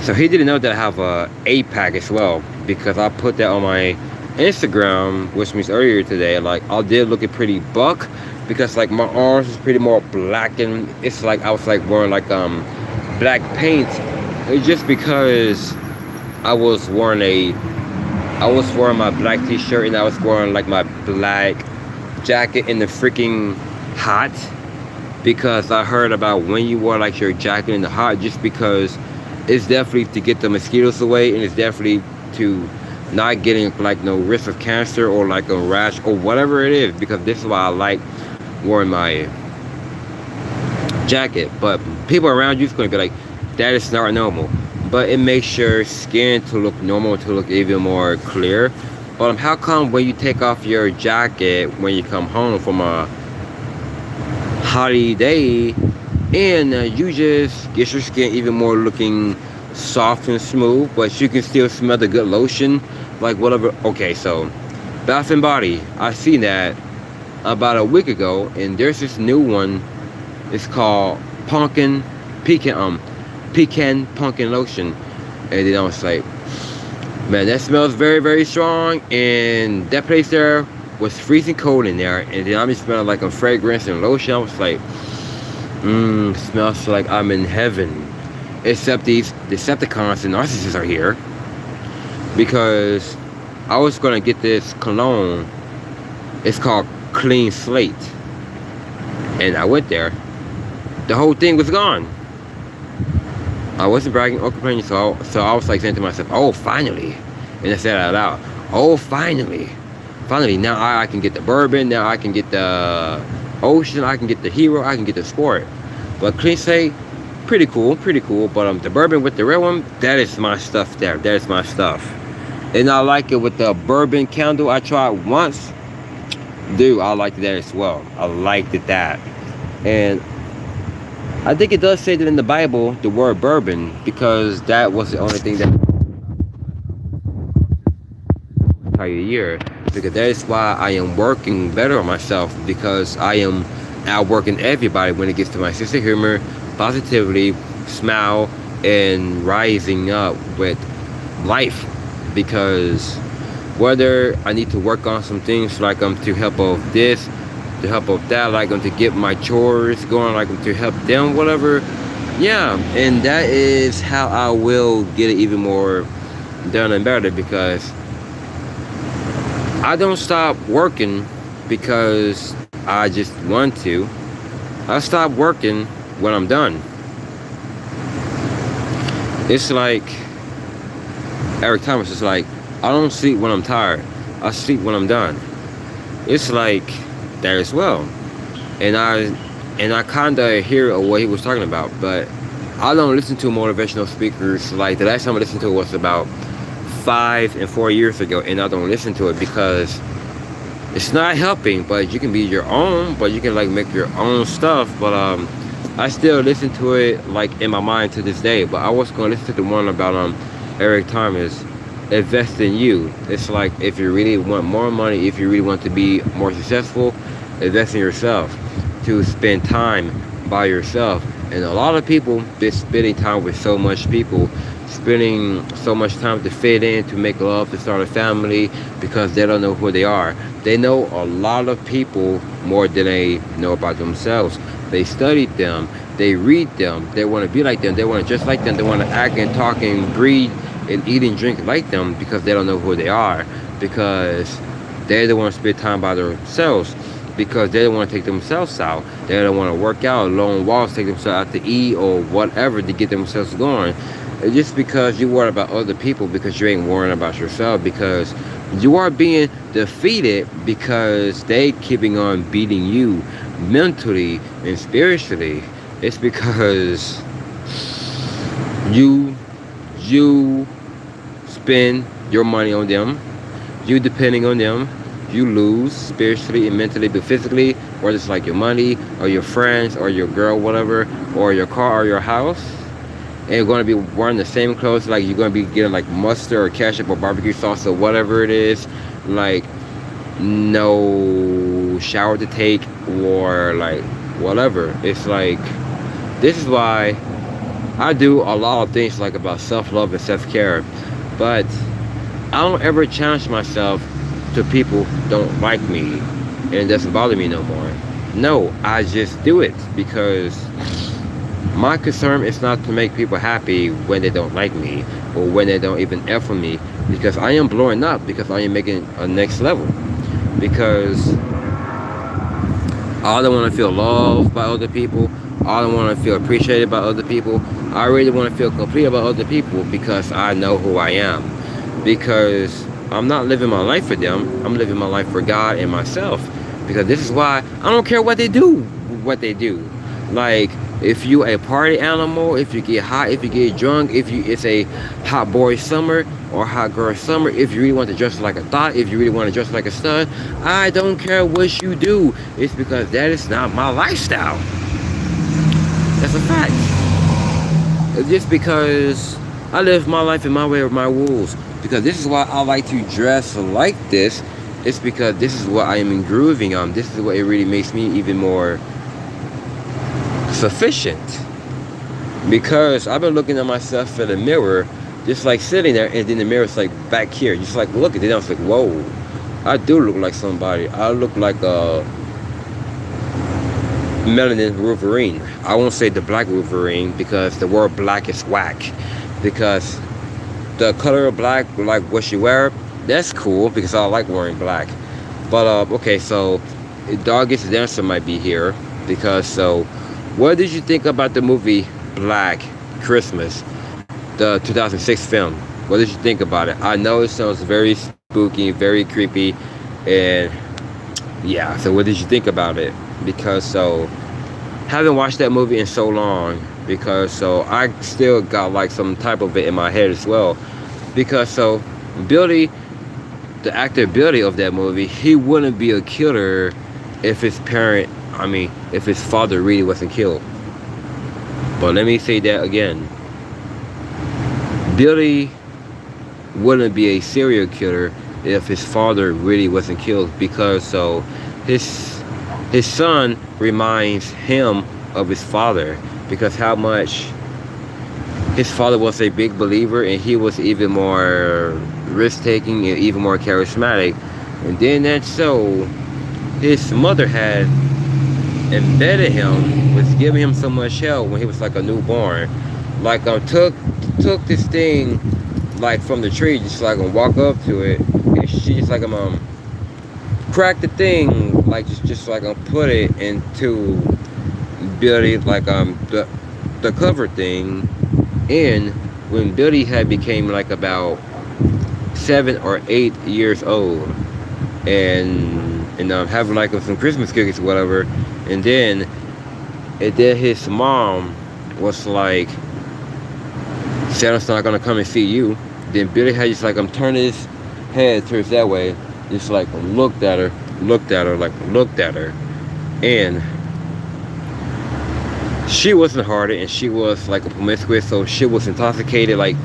so he didn't know that I have a 8-pack as well, because I put that on my Instagram, which means earlier today. Like I did look pretty buck, because like my arms is pretty more black, and it's like I was like wearing like black paint. It's just because I was wearing my black t-shirt, and I was wearing like my black jacket in the freaking hot, because I heard about when you wear like your jacket in the hot, just because it's definitely to get the mosquitoes away, and it's definitely to not getting like no risk of cancer or like a rash or whatever it is, because this is why I like wearing my jacket. But people around you is going to be like, that is not normal, but it makes your skin to look normal, to look even more clear. But how come when you take off your jacket when you come home from a holiday, and you just get your skin even more looking soft and smooth, but you can still smell the good lotion, like whatever. Okay, so Bath and Body, I seen that about a week ago, and there's this new one. It's called pecan pumpkin lotion, and then I was like, man, that smells very, very strong. And that place there was freezing cold in there, and then I'm just smelling like a fragrance and lotion. I was like, smells like I'm in heaven. Except these Decepticons and narcissists are here, because I was gonna get this cologne. It's called Clean Slate, and I went there. The whole thing was gone. I wasn't bragging or complaining, so I was like saying to myself, "Oh, finally!" And I said it out loud, "Oh, finally! Now I can get the bourbon. Now I can get the Ocean. I can get the Hero. I can get the Sport." But Clean Slate, pretty cool. But the bourbon with the red one, that is my stuff there. That is my stuff. And I like it with the bourbon candle. I tried once. Dude, I liked that as well. I liked it that. And I think it does say that in the Bible, the word bourbon, because that was the only thing that entire year. Because that is why I am working better on myself, because I am outworking everybody when it gets to my sense of humor, positivity, smile, and rising up with life. Because whether I need to work on some things like to help of this, to help of that, like to get my chores going, like to help them, whatever. Yeah, and that is how I will get it even more done and better, because I don't stop working because I just want to. I stop working when I'm done. It's like Eric Thomas is like, I don't sleep when I'm tired. I sleep when I'm done. It's like that as well. And I kinda hear what he was talking about, but I don't listen to motivational speakers. Like the last time I listened to it was about 5 and 4 years ago, and I don't listen to it because it's not helping. But you can be your own, but you can like make your own stuff. But I still listen to it like in my mind to this day. But I was gonna listen to the one about Eric Thomas, invest in you. It's like, if you really want more money, if you really want to be more successful, invest in yourself, to spend time by yourself. And a lot of people, they're spending time with so much people, spending so much time to fit in, to make love, to start a family, because they don't know who they are. They know a lot of people more than they know about themselves. They studied them, they read them, they want to be like them, they want to just like them, they want to act and talk and breathe and eat and drink like them, because they don't know who they are, because they don't want to spend time by themselves, because they don't want to take themselves out. They don't want to work out, long walks, take themselves out to eat or whatever to get themselves going. It's just because you worry about other people, because you ain't worrying about yourself, because you are being defeated because they keeping on beating you mentally and spiritually. It's because you spend your money on them, you depending on them, you lose spiritually and mentally, but physically, whether it's like your money or your friends or your girl, whatever, or your car or your house. And you're going to be wearing the same clothes, like you're going to be getting like mustard or ketchup or barbecue sauce or whatever it is, like no shower to take or like whatever. It's like, this is why I do a lot of things like about self-love and self-care, but I don't ever challenge myself to people who don't like me, and it doesn't bother me no more. No, I just do it because my concern is not to make people happy when they don't like me or when they don't even F with me, because I am blowing up, because I am making a next level, because I don't want to feel loved by other people. I don't want to feel appreciated by other people. I really want to feel complete about other people, because I know who I am. Because I'm not living my life for them. I'm living my life for God and myself. Because this is why I don't care what they do. Like, if you a party animal, if you get hot, if you get drunk, it's a hot boy summer or hot girl summer, if you really want to dress like a thought, if you really want to dress like a stud, I don't care what you do. It's because that is not my lifestyle. That's a fact. It's just because I live my life in my way or my rules. Because this is why I like to dress like this. It's because this is what I am grooving on. This is what it really makes me even more sufficient. Because I've been looking at myself in the mirror, just like sitting there, and then the mirror's like back here, just like look at it. I was like, whoa, I do look like somebody. I look like a melanin Wolverine. I won't say the black Wolverine because the word black is whack. Because the color of black, like what you wear, that's cool because I like wearing black. But okay, so Dog Gets the Dancer might be here because so, what did you think about the movie Black Christmas, the 2006 film? What did you think about it? I know it sounds very spooky, very creepy, and yeah. So what did you think about it? Because so, haven't watched that movie in so long. Because so I still got like some type of it in my head as well. Because so Billy, the actability of that movie, he wouldn't be a killer if his parent, if his father really wasn't killed. But let me say that again. Billy wouldn't be a serial killer if his father really wasn't killed, because so his son reminds him of his father, because how much his father was a big believer and he was even more risk-taking and even more charismatic. And then that so his mother had embedded him, was giving him so much hell when he was like a newborn. Like took this thing like from the tree, just like walk up to it, and she just like cracked the thing, like just like put it into Billy, like the cover thing. And when Billy had became like about 7 or 8 years old, and having like some Christmas cookies or whatever, and then his mom was like, Santa's not gonna come and see you. Then Billy had just like turned his head towards that way, just like looked at her, and she wasn't hardened, and she was like a promiscuous, so she was intoxicated, like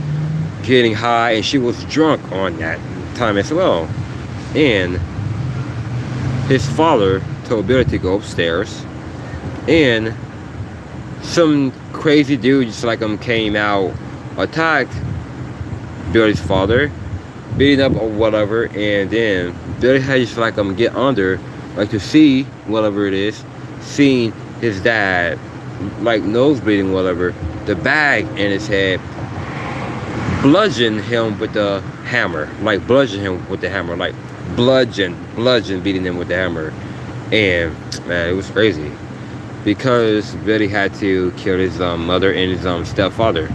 getting high, and she was drunk on that time as well. And his father told Billy to go upstairs, and some crazy dude just like came out, attacked Billy's father, beating up or whatever, and then Billy had just like get under, like to see whatever it is, seeing his dad like nose bleeding, whatever, the bag in his head, bludgeon him with the hammer, like bludgeon beating him with the hammer. And man, it was crazy, because Billy had to kill his mother and his stepfather,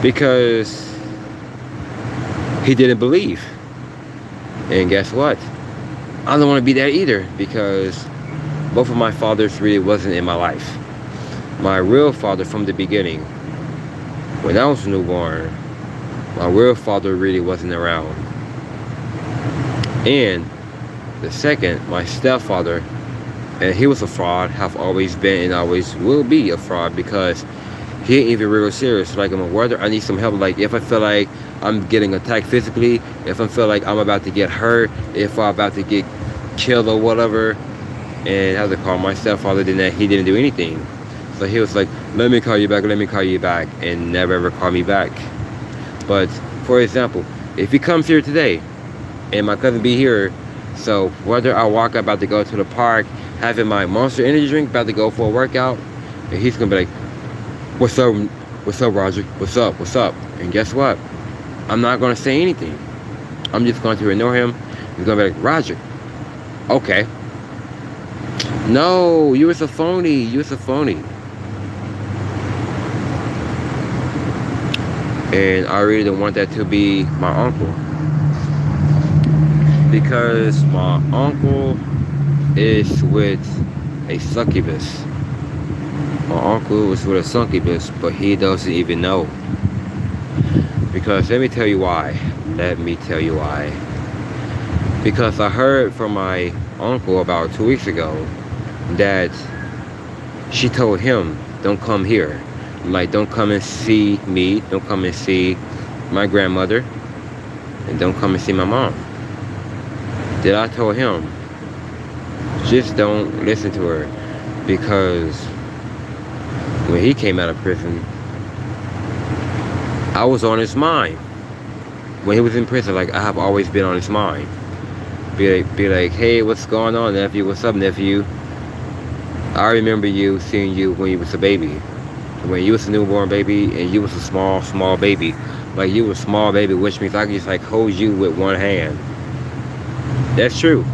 because he didn't believe. And guess what? I don't want to be that either, because both of my fathers really wasn't in my life. My real father from the beginning, when I was a newborn, my real father really wasn't around. And the second, my stepfather, and he was a fraud, have always been and always will be a fraud, because he ain't even real serious. Like, whether I need some help, like if I feel like I'm getting attacked physically, if I feel like I'm about to get hurt, if I'm about to get killed or whatever, and I have to call my stepfather, then that he didn't do anything. So he was like, let me call you back, and never ever call me back. But for example, if he comes here today and my cousin be here, so whether I walk about to go to the park, having my Monster Energy drink, about to go for a workout, and he's gonna be like, what's up Roger, what's up? And guess what? I'm not gonna say anything. I'm just going to ignore him. He's gonna be like, Roger, okay. No, you was a phony. And I really don't want that to be my uncle, because my uncle is with a succubus. My uncle is with a succubus, but he doesn't even know. Because let me tell you why. Because I heard from my uncle about 2 weeks ago that she told him, don't come here. Like, don't come and see me, don't come and see my grandmother, and don't come and see my mom. Then I told him, just don't listen to her, because when he came out of prison, I was on his mind. When he was in prison, like, I have always been on his mind. Be like, hey, what's going on, nephew? What's up, nephew? I remember seeing you when you was a baby. When you was a newborn baby, and you was a small baby. Like, you was a small baby, which means I could just, like, hold you with one hand. That's true.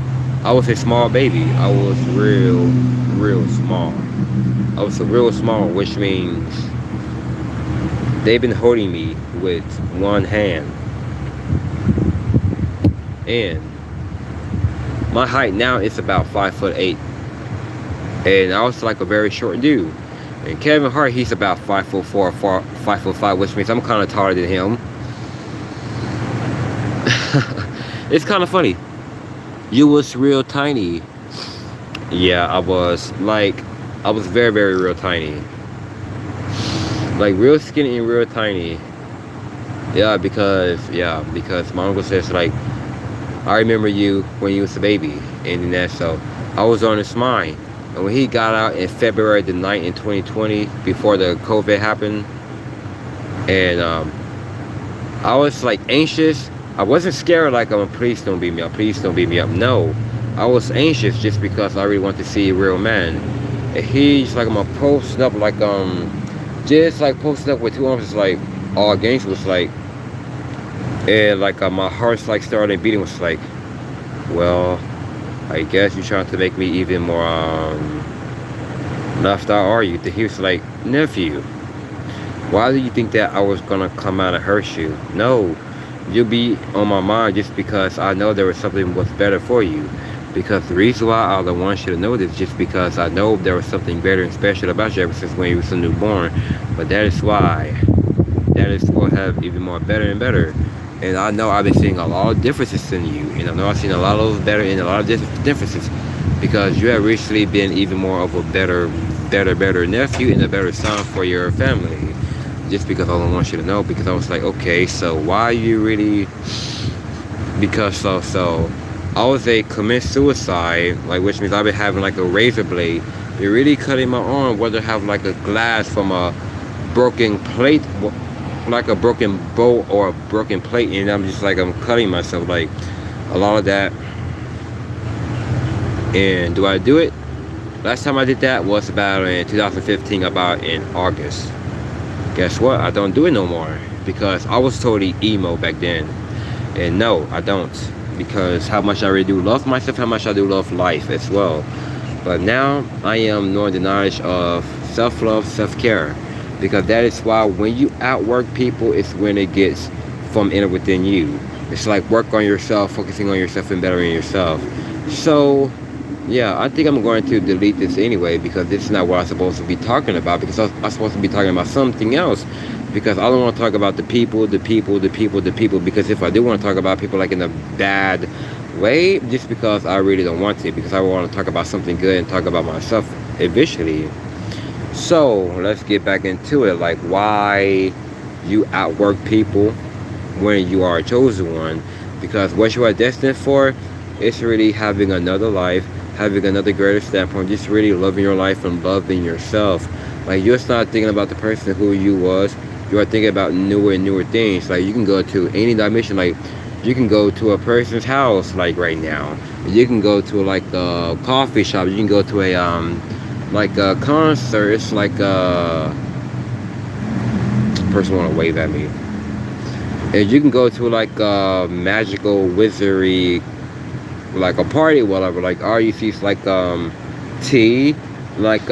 I was a small baby. I was real small. I was real small, which means they've been holding me with one hand. And my height now is about 5'8", and I was like a very short dude. And Kevin Hart, he's about 5'4", 5'5", which means I'm kind of taller than him. It's kind of funny. You was real tiny. Yeah, I was very real tiny. Like, real skinny and real tiny. Yeah, because my uncle says, like, I remember you when you was a baby, and that, so I was on his mind. And when he got out in February the 9th in 2020, before the COVID happened, and I was like anxious. I wasn't scared, like, please don't beat me up, please don't beat me up. No, I was anxious just because I really want to see a real man. And he's like, I'm gonna post up, like, just like posted up with two arms, like all gangs, was like, and like my heart's like started beating, was like, well, I guess you're trying to make me even more left out, are you? He was like, nephew, why do you think that I was gonna come out and hurt you? No, you'll be on my mind just because I know there was something was better for you. Because the reason why I don't want you to know this, just because I know there was something better and special about you ever since when you was a newborn. But that is why. That is what have even more better and better. And I know I've been seeing a lot of differences in you. And I know I've seen a lot of those better and a lot of differences. Because you have recently been even more of a better nephew and a better son for your family. Just because I don't want you to know. Because I was like, okay, so why are you really... Because so I was commit suicide, like, which means I've been having like a razor blade. They're really cutting my arm, whether I have like a glass from a broken plate, like a broken bowl or a broken plate, and I'm just like, I'm cutting myself, like a lot of that. And do I do it? Last time I did that was about in 2015, about in August. Guess what? I don't do it no more because I was totally emo back then. And no, I don't. Because how much I really do love myself, how much I do love life as well. But now I am knowing the knowledge of self-love, self-care. Because that is why when you outwork people, it's when it gets from inner within you. It's like work on yourself, focusing on yourself and bettering yourself. So yeah, I think I'm going to delete this anyway, because this is not what I'm supposed to be talking about. Because I'm supposed to be talking about something else. Because I don't want to talk about the people. Because if I do want to talk about people like in a bad way, just because I really don't want to. Because I want to talk about something good and talk about myself eventually. So let's get back into it. Like, why you outwork people when you are a chosen one. Because what you are destined for is really having another life, having another greater standpoint, just really loving your life and loving yourself. Like, you're not thinking about the person who you was. You are thinking about newer and newer things. Like, you can go to any dimension. Like, you can go to a person's house, like right now. You can go to like a coffee shop. You can go to a like a concert. It's like a person want to wave at me. And you can go to like a magical wizardry, like a party, whatever. Like RUC's like tea, like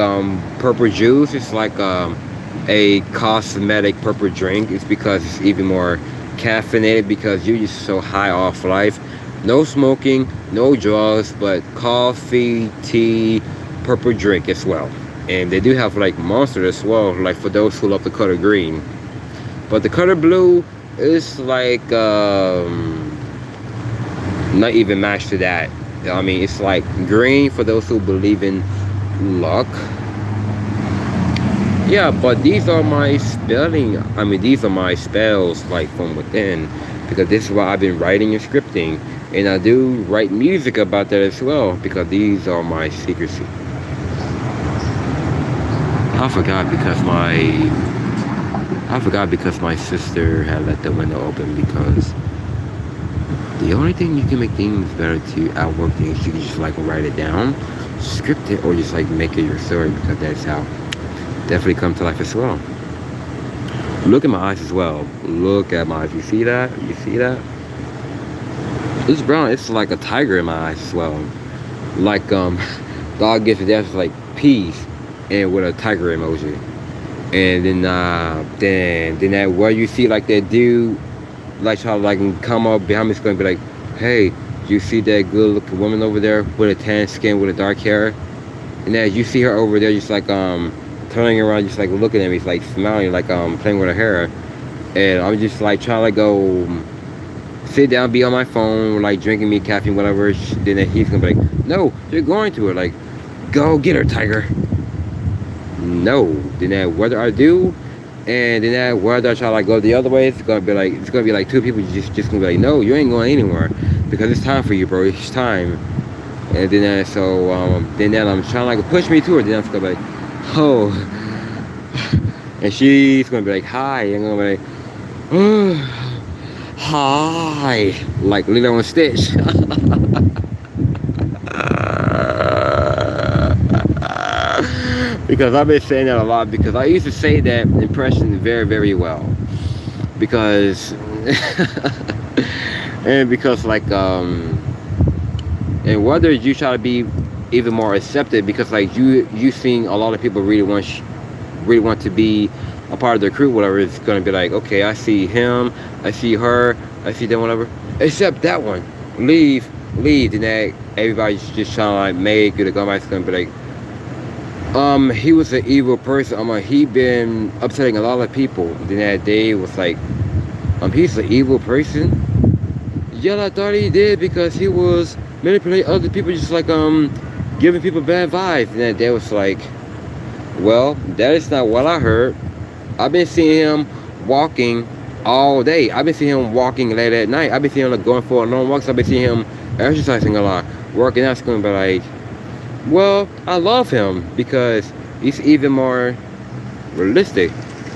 purple juice. It's like a cosmetic purple drink. It's because it's even more caffeinated, because you're just so high off life. No smoking, no drugs, but coffee, tea, purple drink as well. And they do have like Monster as well, like for those who love the color green. But the color blue is like not even matched to that. I mean, it's like green for those who believe in luck. Yeah, but these are my spelling. I mean, these are my spells like from within, because this is what I've been writing and scripting, and I do write music about that as well because these are my secrecy. I forgot because my sister had let the window open because the only thing you can make things better to outwork things, you can just like write it down, script it, or just like make it your story because that's how definitely come to life as well. Look at my eyes as well. Look at my eyes. You see that? You see that? It's brown. It's like a tiger in my eyes as well. Like dog gets that's like peace and with a tiger emoji. And then that where you see like that dude like try to like come up behind me, it's gonna be like, hey, you see that good looking woman over there with a tan skin with a dark hair? And as you see her over there just like turning around, just like looking at me, it's like smiling, like playing with her hair. And I'm just like trying to like go sit down, be on my phone, like drinking me caffeine, whatever. Then he's gonna be like, no, you're going to her, like, go get her, tiger. No. Then that whether I do, and then that whether I try to like go the other way, it's gonna be like two people just gonna be like, no, you ain't going anywhere because it's time for you, bro. It's time. And then I'm trying to like push me to her. Then I'm gonna be like, oh, and she's gonna be like, hi, and I'm gonna be like, oh, hi, like Lilo and Stitch. Because I've been saying that a lot because I used to say that impression very, very well. Because and because like and whether you try to be even more accepted because like you seeing a lot of people really want to be a part of the crew, whatever, it's gonna be like, okay, I see him, I see her, I see them, whatever, except that one, leave, and that everybody's just trying to like make you to go back. It's gonna be like, he was an evil person. He been upsetting a lot of people. Then that day was like, he's an evil person. Yeah, I thought he did because he was manipulating other people, just like giving people bad vibes. And that day was like, well, that is not what I heard. I've been seeing him walking all day. I've been seeing him walking late at night. I've been seeing him like, going for long walks. I've been seeing him exercising a lot, working out. It's gonna be like, well, I love him because he's even more realistic.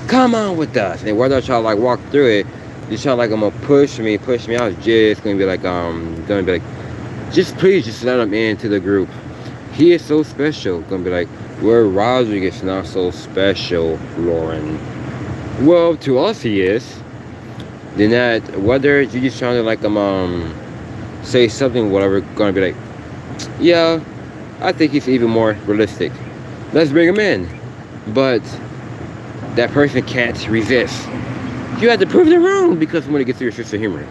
Come on with us. And whether I try to like walk through it, just try like I'm gonna push me. I was just gonna be like just please just let him into the group. He is so special. Gonna be like, well, Roger is not so special, Lauren. Well, to us he is. Then that whether you just trying to like say something, whatever, gonna be like, yeah, I think he's even more realistic. Let's bring him in. But that person can't resist. You have to prove them wrong because when it gets to your sense of humor.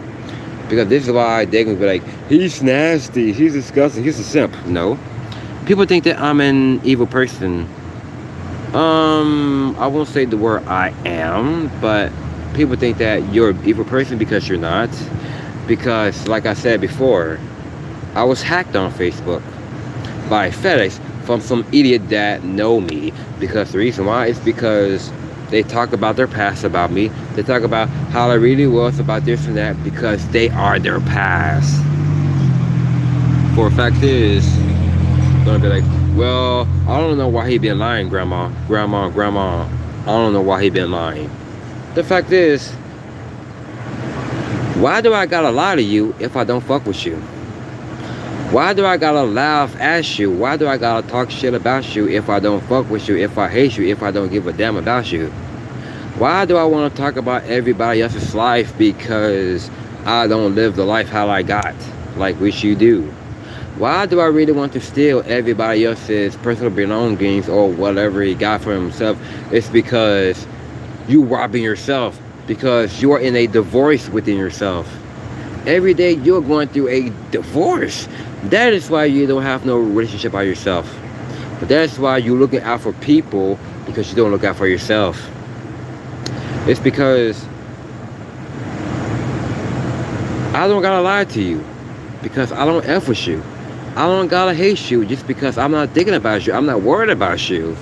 Because this is why they're gonna be like, he's nasty, he's disgusting, he's a simp. No. People think that I'm an evil person. I won't say the word I am, but people think that you're an evil person because you're not. Because, like I said before, I was hacked on Facebook by FedEx from some idiot that know me. Because the reason why is because they talk about their past about me. They talk about how I really was about this and that because they are their past. For a fact is, gonna be like, well, I don't know why he been lying, grandma. I don't know why he been lying. The fact is, why do I gotta lie to you if I don't fuck with you? Why do I gotta laugh at you? Why do I gotta talk shit about you if I don't fuck with you, if I hate you, if I don't give a damn about you? Why do I want to talk about everybody else's life because I don't live the life how I got, like which you do? Why do I really want to steal everybody else's personal belongings or whatever he got for himself? It's because you robbing yourself, because you are in a divorce within yourself. Every day you're going through a divorce. That is why you don't have no relationship by yourself. But that's why you're looking out for people because you don't look out for yourself. It's because I don't gotta lie to you because I don't F with you. I don't gotta hate you just because I'm not thinking about you. I'm not worried about you.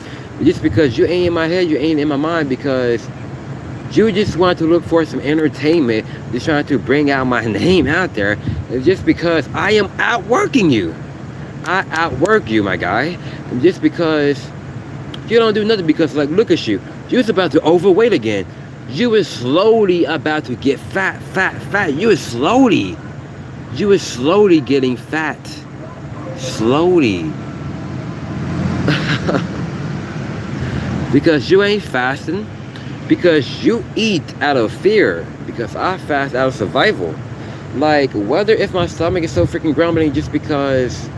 just because you ain't in my head, you ain't in my mind, because you just want to look for some entertainment, just trying to bring out my name out there. It's just because I am outworking you. I outwork you, my guy. And just because you don't do nothing, because like, look at you. You was about to overweight again. You was slowly about to get fat. You was slowly getting fat. Slowly. Because you ain't fasting. Because you eat out of fear. Because I fast out of survival. Like, whether if my stomach is so freaking grumbling, just because.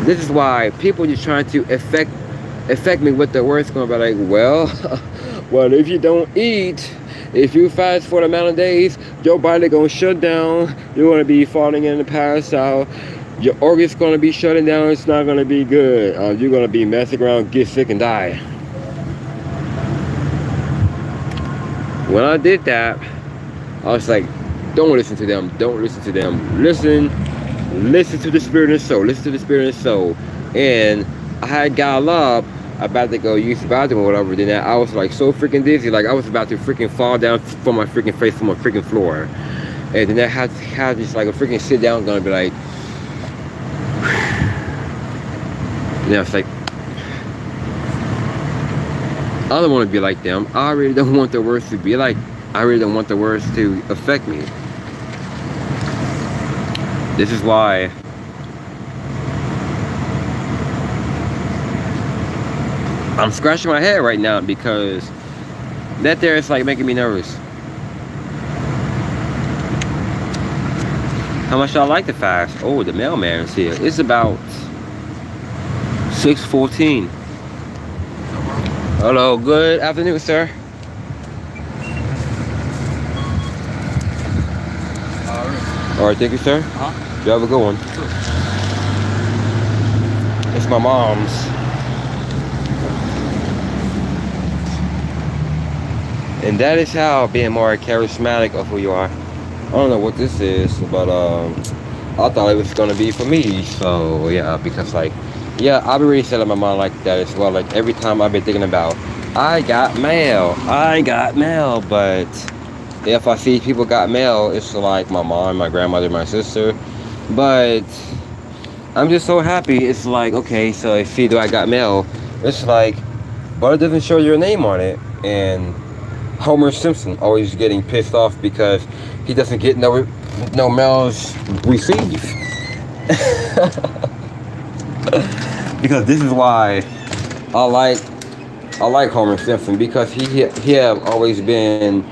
This is why people just trying to affect me with the words going about, like, well, well, if you don't eat, if you fast for the amount of days, your body gonna shut down. You're gonna be falling in the pass out. Your organs gonna be shutting down. It's not gonna be good. You're gonna be messing around, get sick, and die. When I did that, I was like, don't listen to them. Don't listen to them. Listen to the spirit and soul. Listen to the spirit and soul. And I had got up about to go use the bathroom or whatever. Then I was like so freaking dizzy, like I was about to freaking fall down from my freaking face from my freaking floor. And then I had just like a freaking sit down, gonna be like, and I was like, I don't want to be like them. I really don't want the words to be like. I really don't want the words to affect me. This is why I'm scratching my head right now, because that there is like making me nervous. How much y'all like to fast? Oh, the mailman's here. It's about 6:14. Hello, good afternoon, sir. All right, thank you, sir. You have a good one. It's my mom's. And that is how being more charismatic of who you are. I don't know what this is, but I thought it was gonna be for me. So yeah, because like, yeah, I've been really setting my mind like that as well. Like every time I've been thinking about, I got mail, but if I see people got mail, it's like my mom, my grandmother, my sister. But I'm just so happy. It's like, okay, so I see, do I got mail? It's like, but it doesn't show your name on it. And Homer Simpson always getting pissed off because he doesn't get no mails received. Because this is why I like Homer Simpson, because he have always been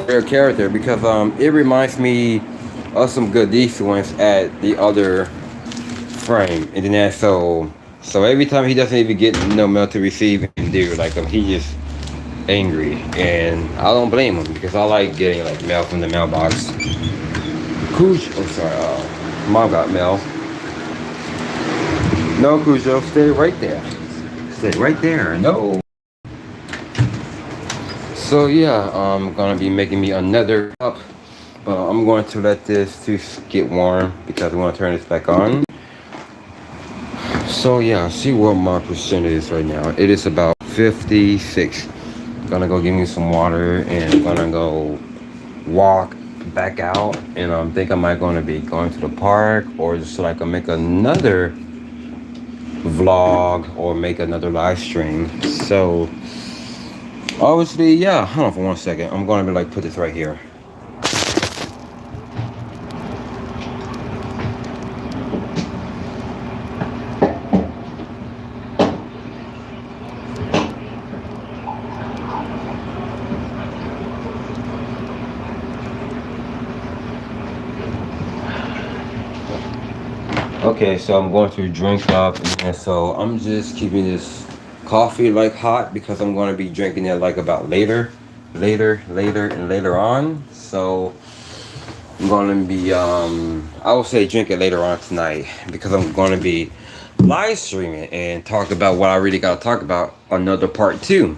a character, because it reminds me of some good decent ones at the other frame. And then that, so every time he doesn't even get no mail to receive, and dude, like he just angry, and I don't blame him, because I like getting like mail from the mailbox. Mom got mail. No, Cujo, stay right there. Stay right there. No. So yeah, I'm gonna be making me another cup, but I'm going to let this to get warm, because I want to turn this back on. So yeah, see what my percent is right now. It is about 56. I'm gonna go get me some water, and I'm gonna go walk back out, and I think I might gonna be going to the park, or just so I can make another vlog or make another live stream. So obviously, yeah, hold on for 1 second. I'm gonna be like, put this right here. Okay, so I'm going to drink up, and so I'm just keeping this coffee like hot, because I'm going to be drinking it like about later on. So I'm going to be I will say drink it later on tonight, because I'm going to be live streaming and talk about what I really got to talk about, another part 2.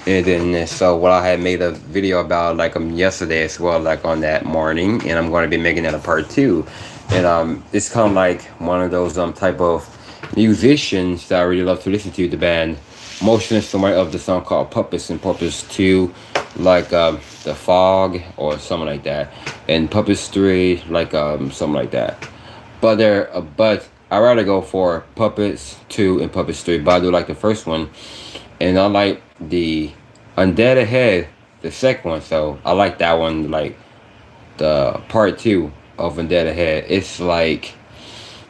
And then so what I had made a video about like yesterday as well, like on that morning, and I'm going to be making that a part 2. And it's kind of like one of those type of musicians that I really love to listen to. The band Motion Instrument of the song called Puppets and Puppets 2, like The Fog or something like that, and Puppets 3, like something like that. But I rather go for Puppets 2 and Puppets 3. But I do like the first one, and I like the Undead Ahead, the second one. So I like that one, like the part 2 of Undead Ahead. It's like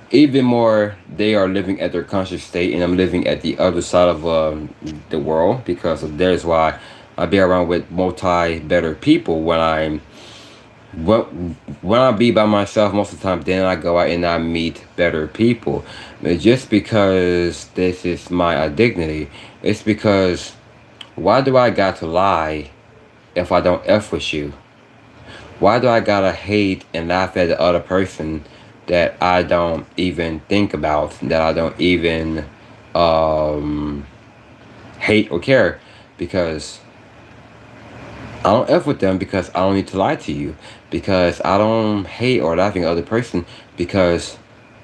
even more they are living at their conscious state, and I'm living at the other side of the world, because of there's why I be around with multi better people when I be by myself most of the time. Then I go out and I meet better people. It's just because this is my dignity. It's because why do I got to lie if I don't F with you? Why do I gotta hate and laugh at the other person that I don't even think about, that I don't even hate or care? Because I don't F with them, because I don't need to lie to you. Because I don't hate or laughing at the other person because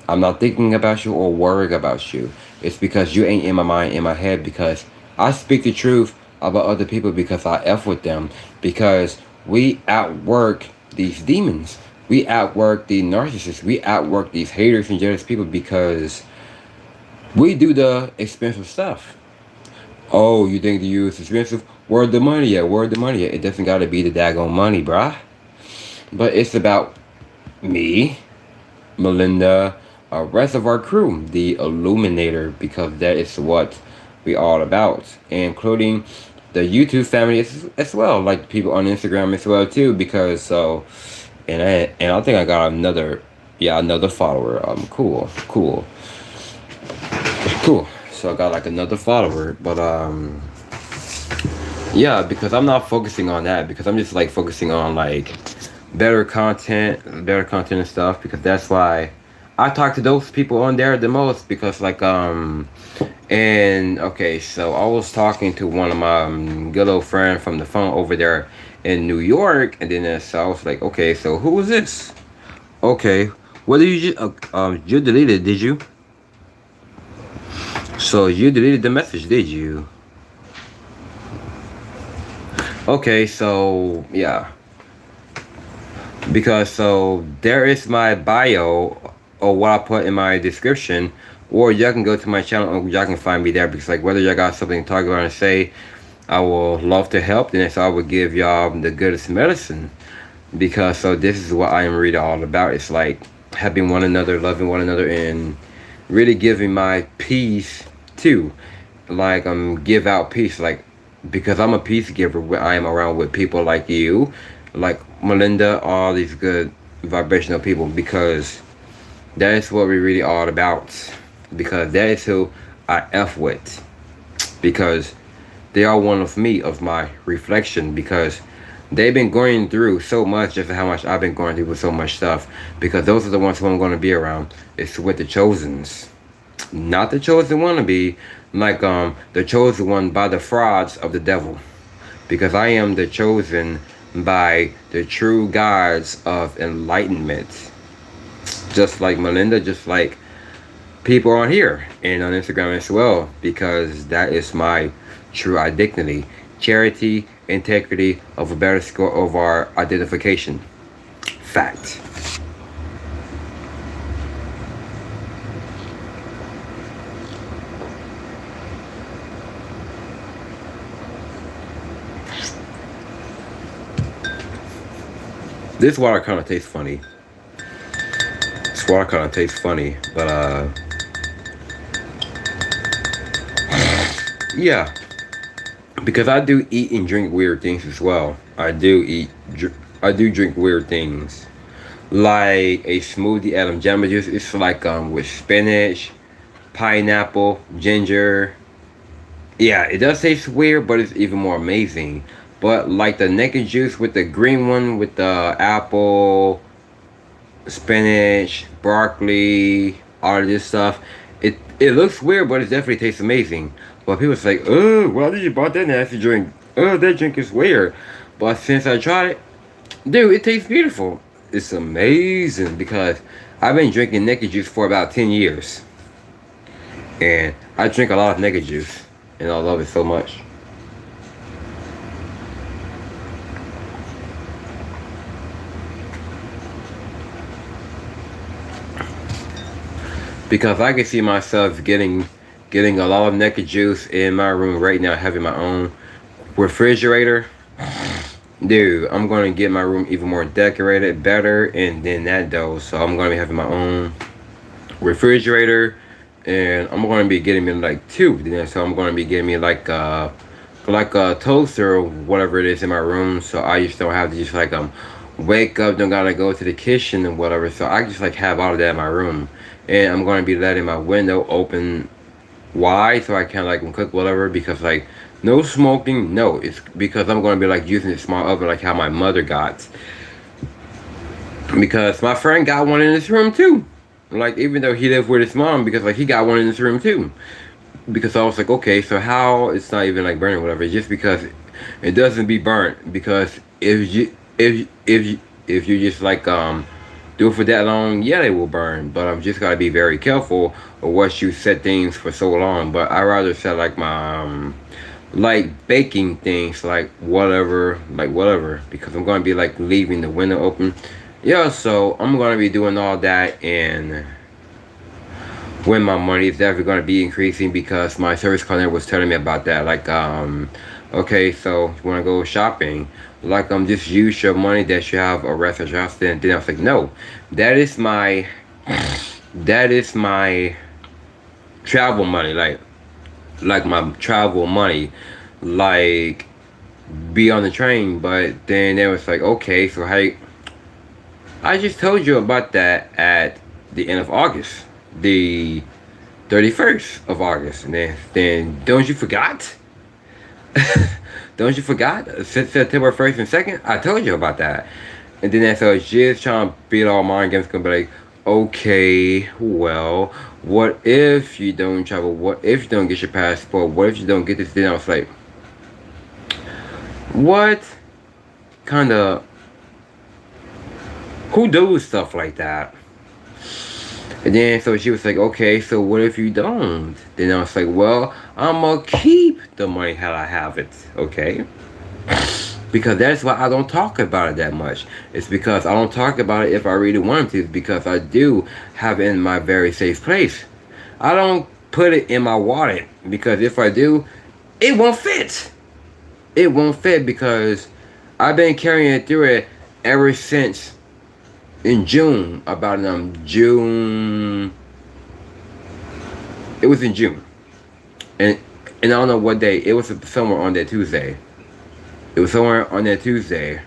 I'm not thinking about you or worrying about you. It's because you ain't in my mind, in my head, because I speak the truth about other people because I F with them. Because we outwork these demons. We outwork the narcissists. We outwork these haters and jealous people because we do the expensive stuff. Oh, you think the U is expensive? Where the money at? Where the money at? It doesn't gotta be the daggone money, bruh. But it's about me, Melinda, rest of our crew, the Illuminator, because that is what we all about, including the YouTube family as well, like people on Instagram as well too, because so, and I think I got another follower. Cool. So I got like another follower, but yeah, because I'm not focusing on that, because I'm just like focusing on like better content and stuff, because that's why I talk to those people on there the most, because like and okay, so I was talking to one of my good old friend from the phone over there in New York, and then so I was like, okay, so who was this? Okay, what did you you deleted, did you? So you deleted the message, did you? Okay, so yeah, because so there is my bio or what I put in my description, or y'all can go to my channel and y'all can find me there, because like whether y'all got something to talk about and say, I will love to help, and so I will give y'all the goodest medicine, because so this is what I am really all about. It's like helping one another, loving one another, and really giving my peace too, like give out peace, like because I'm a peace giver when I am around with people like you, like Melinda, all these good vibrational people, because that is what we really all about, because that is who I F with, because they are one of me, of my reflection, because they've been going through so much, just how much I've been going through with so much stuff, because those are the ones who I'm going to be around. It's with the chosens, not the chosen wannabe, like the chosen one by the frauds of the devil, because I am the chosen by the true gods of enlightenment, just like Melinda, just like people on here and on Instagram as well, because that is my true identity, charity, integrity, of a better score of our identification. Fact. This water kind of tastes funny. This water kind of tastes funny, but yeah, because I do eat and drink weird things as well. I do drink weird things, like a smoothie Adam Jamba juice. It's like with spinach, pineapple, ginger. Yeah, it does taste weird, but it's even more amazing. But like the naked juice with the green one with the apple, spinach, broccoli, all of this stuff, it looks weird, but it definitely tastes amazing. But people say, oh, why did you bought that nasty drink? Oh, that drink is weird. But since I tried it, dude, it tastes beautiful. It's amazing, because I've been drinking naked juice for about 10 years. And I drink a lot of nigga juice, and I love it so much. Because I can see myself getting a lot of naked juice in my room right now, having my own refrigerator. Dude, I'm gonna get my room even more decorated, better, and then that though. So I'm gonna be having my own refrigerator, and I'm gonna be getting me like two. So I'm gonna be getting me like a toaster or whatever it is in my room. So I just don't have to just like wake up, don't gotta go to the kitchen and whatever. So I just like have all of that in my room, and I'm gonna be letting my window open wide so I can like cook whatever, because like no smoking, no, it's because I'm gonna be like using a small oven like how my mother got, because my friend got one in his room too, like even though he lived with his mom, because like he got one in his room too, because I was like, okay, so how it's not even like burning whatever, just because it doesn't be burnt, because if you just like do it for that long, yeah, they will burn. But I'm just gotta be very careful of what you set things for so long. But I rather set like my like baking things, like whatever, because I'm gonna be like leaving the window open. Yeah, so I'm gonna be doing all that, and when my money is definitely gonna be increasing, because my service coordinator was telling me about that. Like, okay, so you wanna go shopping? Like, just use your money that you have a restaurant house. Then I was like, no, that is my travel money, like my travel money, like be on the train. But then it was like, okay, so hey, I just told you about that at the end of August, the 31st of August, and then don't you forgot? Don't you forgot? September 1st and 2nd? I told you about that. And then so it's just trying to beat all mind games, gonna be like, okay, well, what if you don't travel? What if you don't get your passport? What if you don't get this? Then I was like, what kind of, who does stuff like that? And then so she was like, okay, so what if you don't? Then I was like, well, I'm gonna keep the money how I have it, okay? Because that's why I don't talk about it that much. It's because I don't talk about it if I really want to, because I do have it in my very safe place. I don't put it in my wallet, because if I do, it won't fit. It won't fit, because I've been carrying it through it ever since in June, about June. It was in June, and I don't know what day. It was somewhere on that Tuesday. It was somewhere on that Tuesday,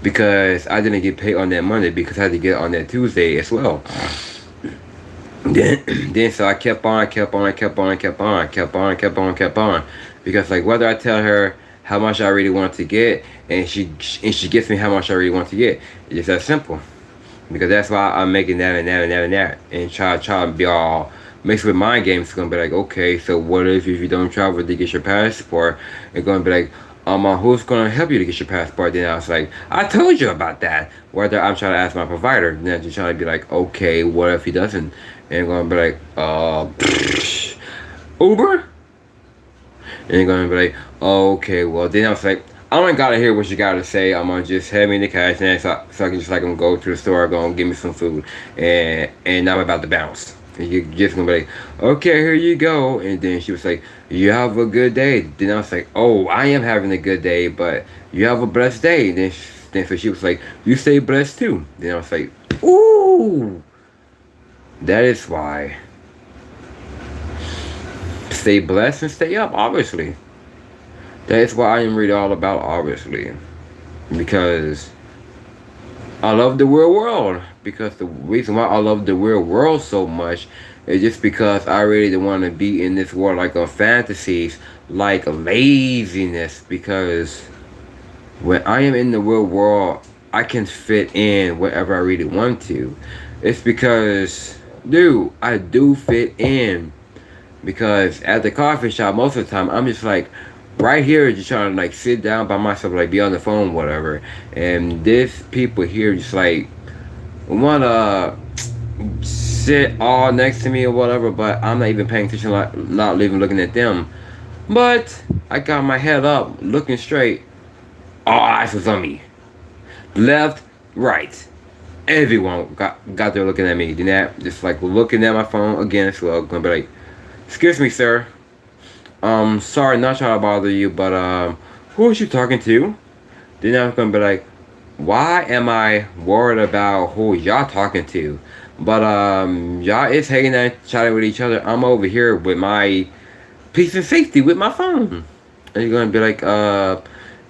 because I didn't get paid on that Monday, because I had to get it on that Tuesday as well. Then so I kept on, because like whether I tell her how much I really want to get, and she gets me how much I really want to get, it's just that simple. Because that's why I'm making that and try to be all mixed with mind games. It's gonna be like, okay, so what if you don't travel to get your passport? It's gonna be like, who's gonna help you to get your passport? Then I was like, I told you about that. Whether I'm trying to ask my provider, then I'm just trying to be like, okay, what if he doesn't? And gonna be like, Uber? And you're gonna be like, okay, well then I was like, I don't gotta hear what you gotta say. I'm gonna just have me the cash, and so I can just like go to the store, go and give me some food, and I'm about to bounce. And you're just gonna be like, okay, here you go. And then she was like, you have a good day. Then I was like, oh, I am having a good day, but you have a blessed day. And then so she was like, you stay blessed too. Then I was like, ooh, that is why. Stay blessed and stay up, obviously. That's what I am really all about, obviously. Because I love the real world. Because the reason why I love the real world so much is just because I really don't want to be in this world like fantasies, like laziness. Because when I am in the real world, I can fit in wherever I really want to. It's because, dude, I do fit in. Because at the coffee shop, most of the time, I'm just like, right here, just trying to like sit down by myself, like be on the phone, whatever. And this people here just like wanna sit all next to me or whatever, but I'm not even paying attention, like not even looking at them. But I got my head up, looking straight. All eyes was on me. Left, right. Everyone got there looking at me. Then that, just like looking at my phone again as well. Gonna be like, excuse me, sir. Sorry, not trying to bother you, but who was you talking to? Then I'm gonna be like, why am I worried about who y'all talking to? But y'all is hanging out chatting with each other. I'm over here with my peace and safety with my phone. And you're gonna be like,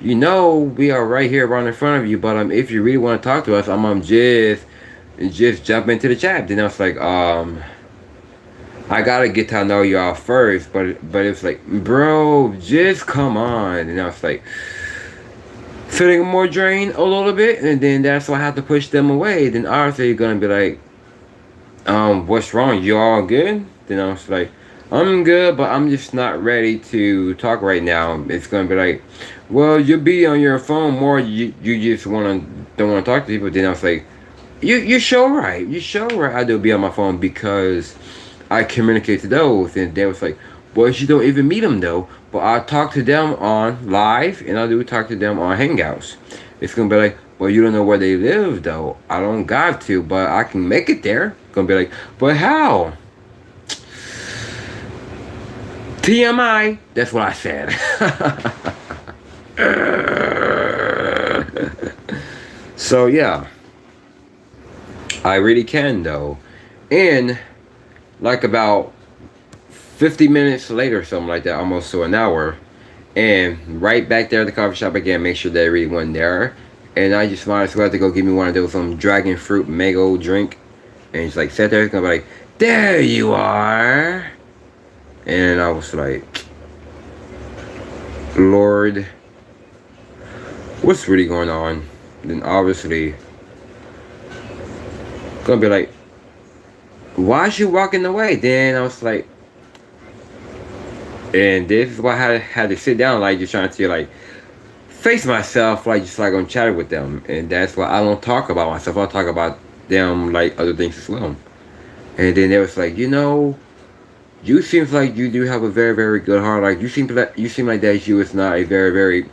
you know, we are right here right in front of you, but if you really want to talk to us, I'm just jump into the chat. Then I was like, I gotta get to know y'all first, but it's like, bro, just come on. And I was like, feeling more drained a little bit, and then that's why I have to push them away. Then obviously you're gonna be like, what's wrong? You all good? Then I was like, I'm good, but I'm just not ready to talk right now. It's gonna be like, well, you'll be on your phone more. You just don't want to talk to people. Then I was like, you sure right. You sure right. I do be on my phone because I communicate to those. And they was like, well, you don't even meet them though. But I talk to them on live, and I do talk to them on Hangouts. It's gonna be like, well, you don't know where they live though. I don't got to, but I can make it there. It's gonna be like, but how? TMI. That's what I said. So yeah, I really can though. And like about 50 minutes later, something like that, almost to an hour, and right back there at the coffee shop again, make sure that everyone there. And I just might as well have to go give me one of those dragon fruit mango drink. And it's like sat there, it's gonna be like, there you are. And I was like, Lord, what's really going on? Then obviously gonna be like, why is she walking away? Then I was like, and this is why I had to sit down, like just trying to like face myself, like just like I'm chatting with them. And that's why I don't talk about myself. I talk about them like other things as well. And then they was like, you know, you seems like you do have a very, very good heart. Like you seem like that you is not a very, very,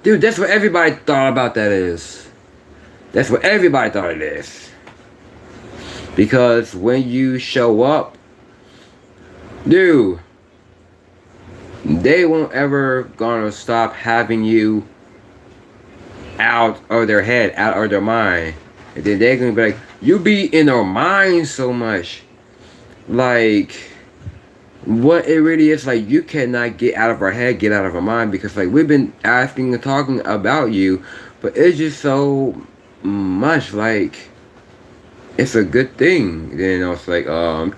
dude, that's what everybody thought about that is. That's what everybody thought it is. Because when you show up, dude, they won't ever gonna stop having you out of their head, out of their mind. And then they're gonna be like, you be in their mind so much. Like, what it really is, like, you cannot get out of our head, get out of our mind, because like we've been asking and talking about you, but it's just so much like it's a good thing. Then I was like,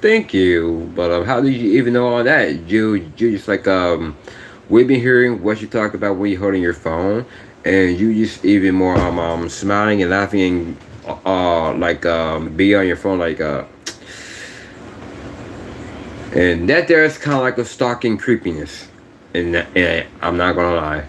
thank you, but how did you even know all that? You just like we've been hearing what you talk about when you're holding your phone, and you just even more smiling and laughing and like be on your phone like and that there is kind of like a stalking creepiness, and I'm not gonna lie.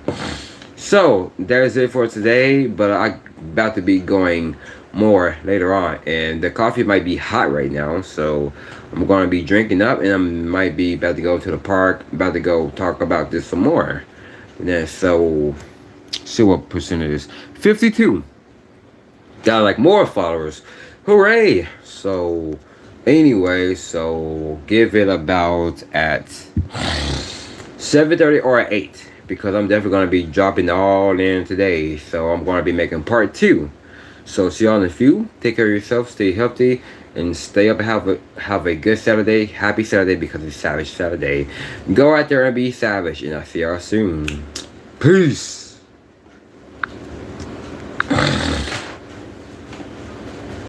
So there's it for today, but I'm about to be going more later on, and the coffee might be hot right now, so I'm going to be drinking up, and I might be about to go to the park, about to go talk about this some more. And then so see what percent it is. 52. Got like more followers. Hooray! So anyway, so give it about at 7:30 or at 8, because I'm definitely going to be dropping all in today, so I'm going to be making part 2. So see y'all in a few. Take care of yourself, stay healthy, and stay up and have a good Saturday. Happy Saturday, because it's Savage Saturday. Go out there and be savage, and I'll see y'all soon. Peace.